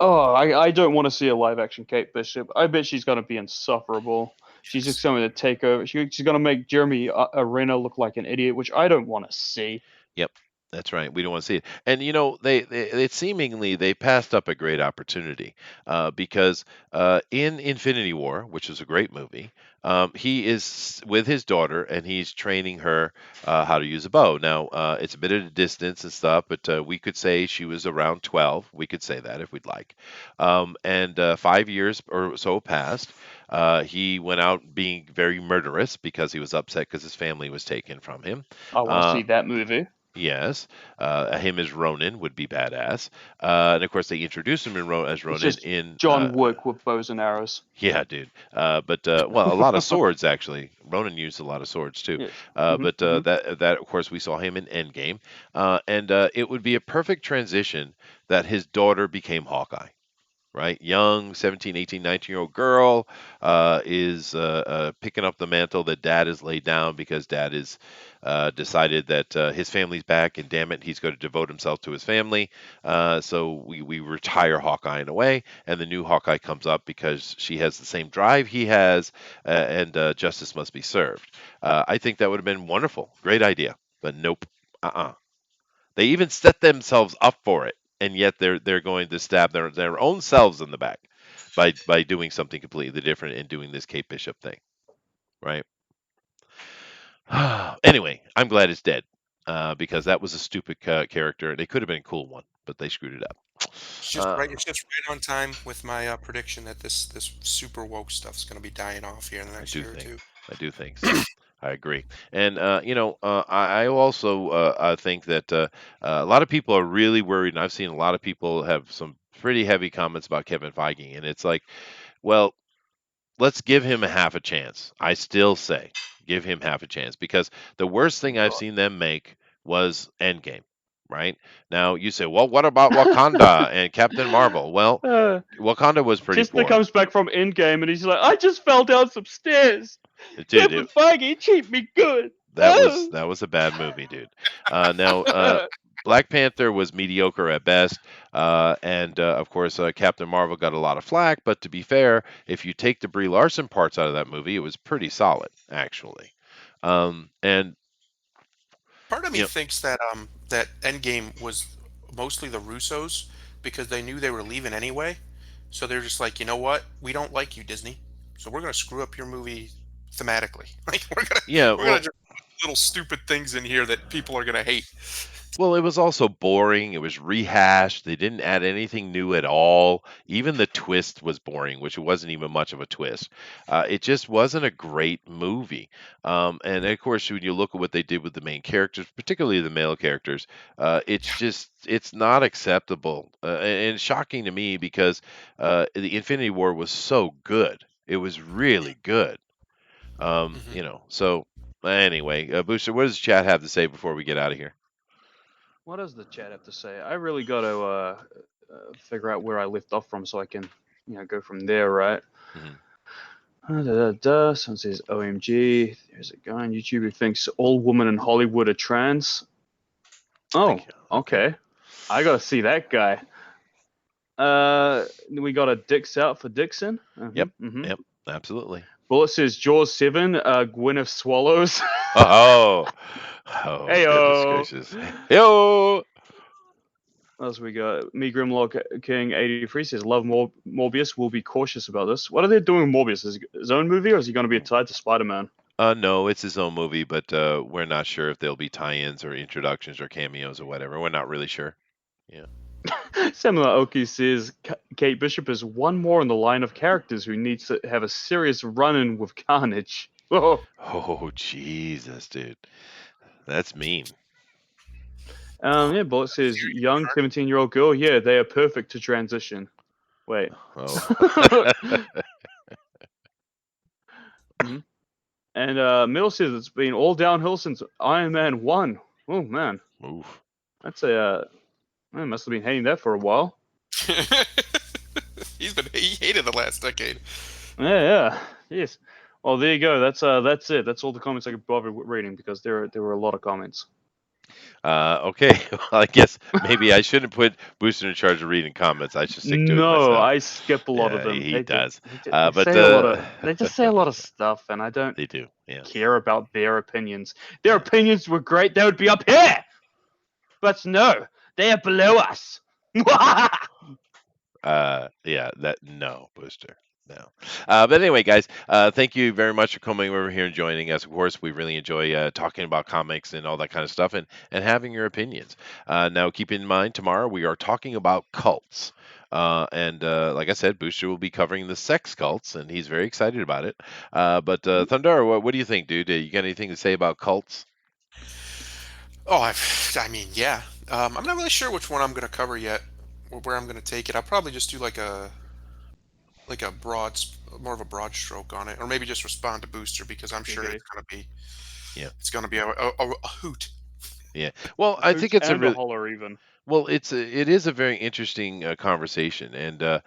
Oh, I don't want to see a live action Kate Bishop. I bet she's going to be insufferable. She's just Yes. going to take over. She's going to make Jeremy Arena look like an idiot, which I don't want to see. Yep, that's right. We don't want to see it. And they seemingly they passed up a great opportunity because in Infinity War, which is a great movie, he is with his daughter and he's training her how to use a bow. Now it's a bit at a distance and stuff, but we could say she was around 12. We could say that if we'd like. And 5 years or so passed. He went out being very murderous because he was upset because his family was taken from him. I want to Uh, see that movie. Yes, him as Ronin would be badass, and of course they introduced him as It's Ronin just in. John Wick with bows and arrows. Yeah, dude. But well, a lot of swords actually. Ronin used a lot of swords too. Yes. But Hmm. that of course we saw him in Endgame, and it would be a perfect transition that his daughter became Hawkeye. right? Young 17, 18, 19-year-old girl is picking up the mantle that dad has laid down because dad is decided that his family's back and damn it, he's going to devote himself to his family. So we retire Hawkeye in a way, and the new Hawkeye comes up because she has the same drive he has, and justice must be served. I think that would have been wonderful. Great idea. But nope. Uh-uh. They even set themselves up for it, and yet they're going to stab their own selves in the back by doing something completely different and doing this Kate Bishop thing, right? Anyway, I'm glad it's dead because that was a stupid character, and it could have been a cool one, but they screwed it up. It's just right. Uh, It's just right on time with my prediction that this super woke stuff's going to be dying off here in the I next do year or think, two. I do think so. I agree, and I also I think that a lot of people are really worried, and I've seen a lot of people have some pretty heavy comments about Kevin Feige, and it's like, well, let's give him a half a chance. I still say give him half a chance because the worst thing I've seen them make was Endgame. Right now, you say, well, what about Wakanda and Captain Marvel? Well, Uh, Wakanda was pretty Chester boring, comes back from Endgame and he's like, I just fell down some stairs. dude. Kevin Feige treat me good. That was Oh. that was a bad movie, dude. Now, Black Panther was mediocre at best, and of course, Captain Marvel got a lot of flack. But to be fair, if you take the Brie Larson parts out of that movie, it was pretty solid, actually. And Part of me you know, thinks that that Endgame was mostly the Russos because they knew they were leaving anyway. So they're just like, you know what? We don't like you, Disney. So we're gonna screw up your movie thematically. Like yeah, we're gonna well, just put little stupid things in here that people are gonna hate. Well, it was also boring. It was rehashed. They didn't add anything new at all. Even the twist was boring, which wasn't even much of a twist. It just wasn't a great movie. And of course, when you look at what they did with the main characters, particularly the male characters, it's not acceptable and shocking to me because the Infinity War was so good. It was really good. Hmm. So anyway, Booster, what does chat have to say before we get out of here? What does the chat have to say? I really got to figure out where I left off from so I can, go from there, right? Mhm. Someone says, OMG. There's a guy on YouTube who thinks all women in Hollywood are trans. Oh, Okay. okay. I got to see that guy. We got a dicks out for Dixon. Yep. Mm-hmm. Yep. Absolutely. Bullet says Jaws 7, Gwyneth swallows. Oh. Oh, goodness Heyo. gracious. Yo. What else we got? Me Grimlock King 83 says, love Morbius. We'll be cautious about this. What are they doing with Morbius? Is it his own movie or is he going to be tied to Spider Man? No, it's his own movie, but we're not sure if there'll be tie-ins or introductions or cameos or whatever. We're not really sure. Yeah. Samuel Oki says, Kate Bishop is one more in the line of characters who needs to have a serious run in with Carnage. Oh. Oh, Jesus, dude. That's mean. Yeah, Bullet says, young 17-year-old girl. Yeah, they are perfect to transition. Wait. Oh. hmm And Middle says it's been all downhill since Iron Man 1. Oh, man. Oof. That's I must have been hating that for a while. He hated the last decade. Yeah. Yes. Well, there you go. That's it. That's all the comments I could bother reading because there were a lot of comments. Okay. Well, I guess maybe I shouldn't put Booster in charge of reading comments. I should stick to it No, myself. I skip a lot of Yeah, them. he does. They But say a lot of they just say a lot of stuff, and I don't they do. Yeah. care about their opinions. Their opinions were great; they would be up here. But no, they are below us. Yeah, that no, Booster. No. But anyway, guys, thank you very much for coming over here and joining us. Of course, we really enjoy talking about comics and all that kind of stuff and having your opinions. Now, keep in mind, tomorrow we are talking about cults. And like I said, Booster will be covering the sex cults, and he's very excited about it. But Thunder, what do you think, dude? You got anything to say about cults? Oh, I mean, yeah. I'm not really sure which one I'm going to cover yet, or where I'm going to take it. I'll probably just do like a more of a broad stroke on it, or maybe just respond to Booster because I'm sure Giggity. Yeah. it's going to be a hoot. Yeah. Well, I think Hoots it's a and a really holler even. well, it is a very interesting conversation, and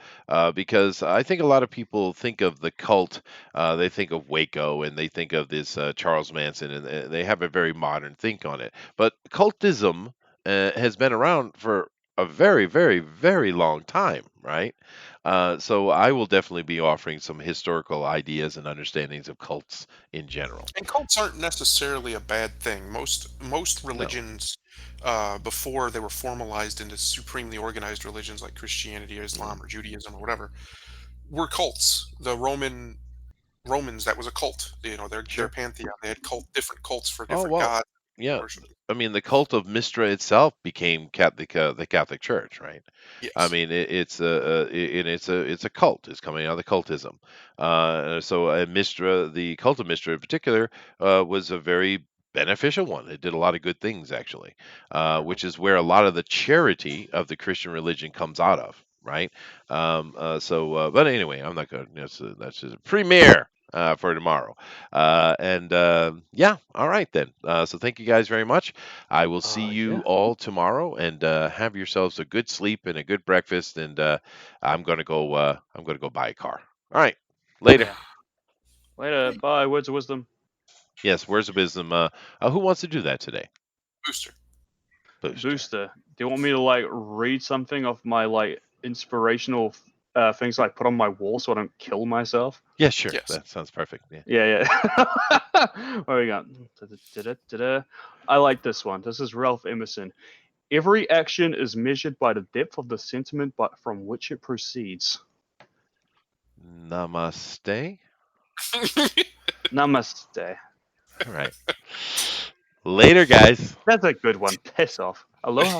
because I think a lot of people think of the cult, they think of Waco, and they think of this Charles Manson, and they have a very modern think on it. But cultism has been around for a very, very, very long time, right? So I will definitely be offering some historical ideas and understandings of cults in general. And cults aren't necessarily a bad thing. Most No. religions, before they were formalized into supremely organized religions like Christianity or Mm, Islam or Judaism or whatever, were cults. The Romans, that was a cult. You know, their sure. pantheon. They had different cults for Oh different well, gods they yeah. worshiped. I mean, the cult of Mistra itself became Catholic, the Catholic Church, right? I Yes. mean, it's a cult. It's coming out of the cultism. So Mistra, the cult of Mistra in particular, was a very beneficial one. It did a lot of good things actually, which is where a lot of the charity of the Christian religion comes out of, right? But anyway, I'm not going. That's just a premiere. For tomorrow. And Yeah, all right then. So thank you guys very much. I will see you Yeah. all tomorrow, and have yourselves a good sleep and a good breakfast. And I'm gonna go. I'm gonna go buy a car. All right, later. Yeah. Later. Bye. Words of wisdom. Yes, where's the wisdom? Who wants to do that today? Booster. Booster. Booster. Do you want me to like read something of my like inspirational things I put on my wall so I don't kill myself? Yeah, sure. Yes. That sounds perfect. Yeah. Yeah, yeah. Where we go? Da-da-da-da-da. I like this one. This is Ralph Emerson. Every action is measured by the depth of the sentiment but from which it proceeds. Namaste. Namaste. All right. Later, guys. That's a good one. Piss off. Aloha.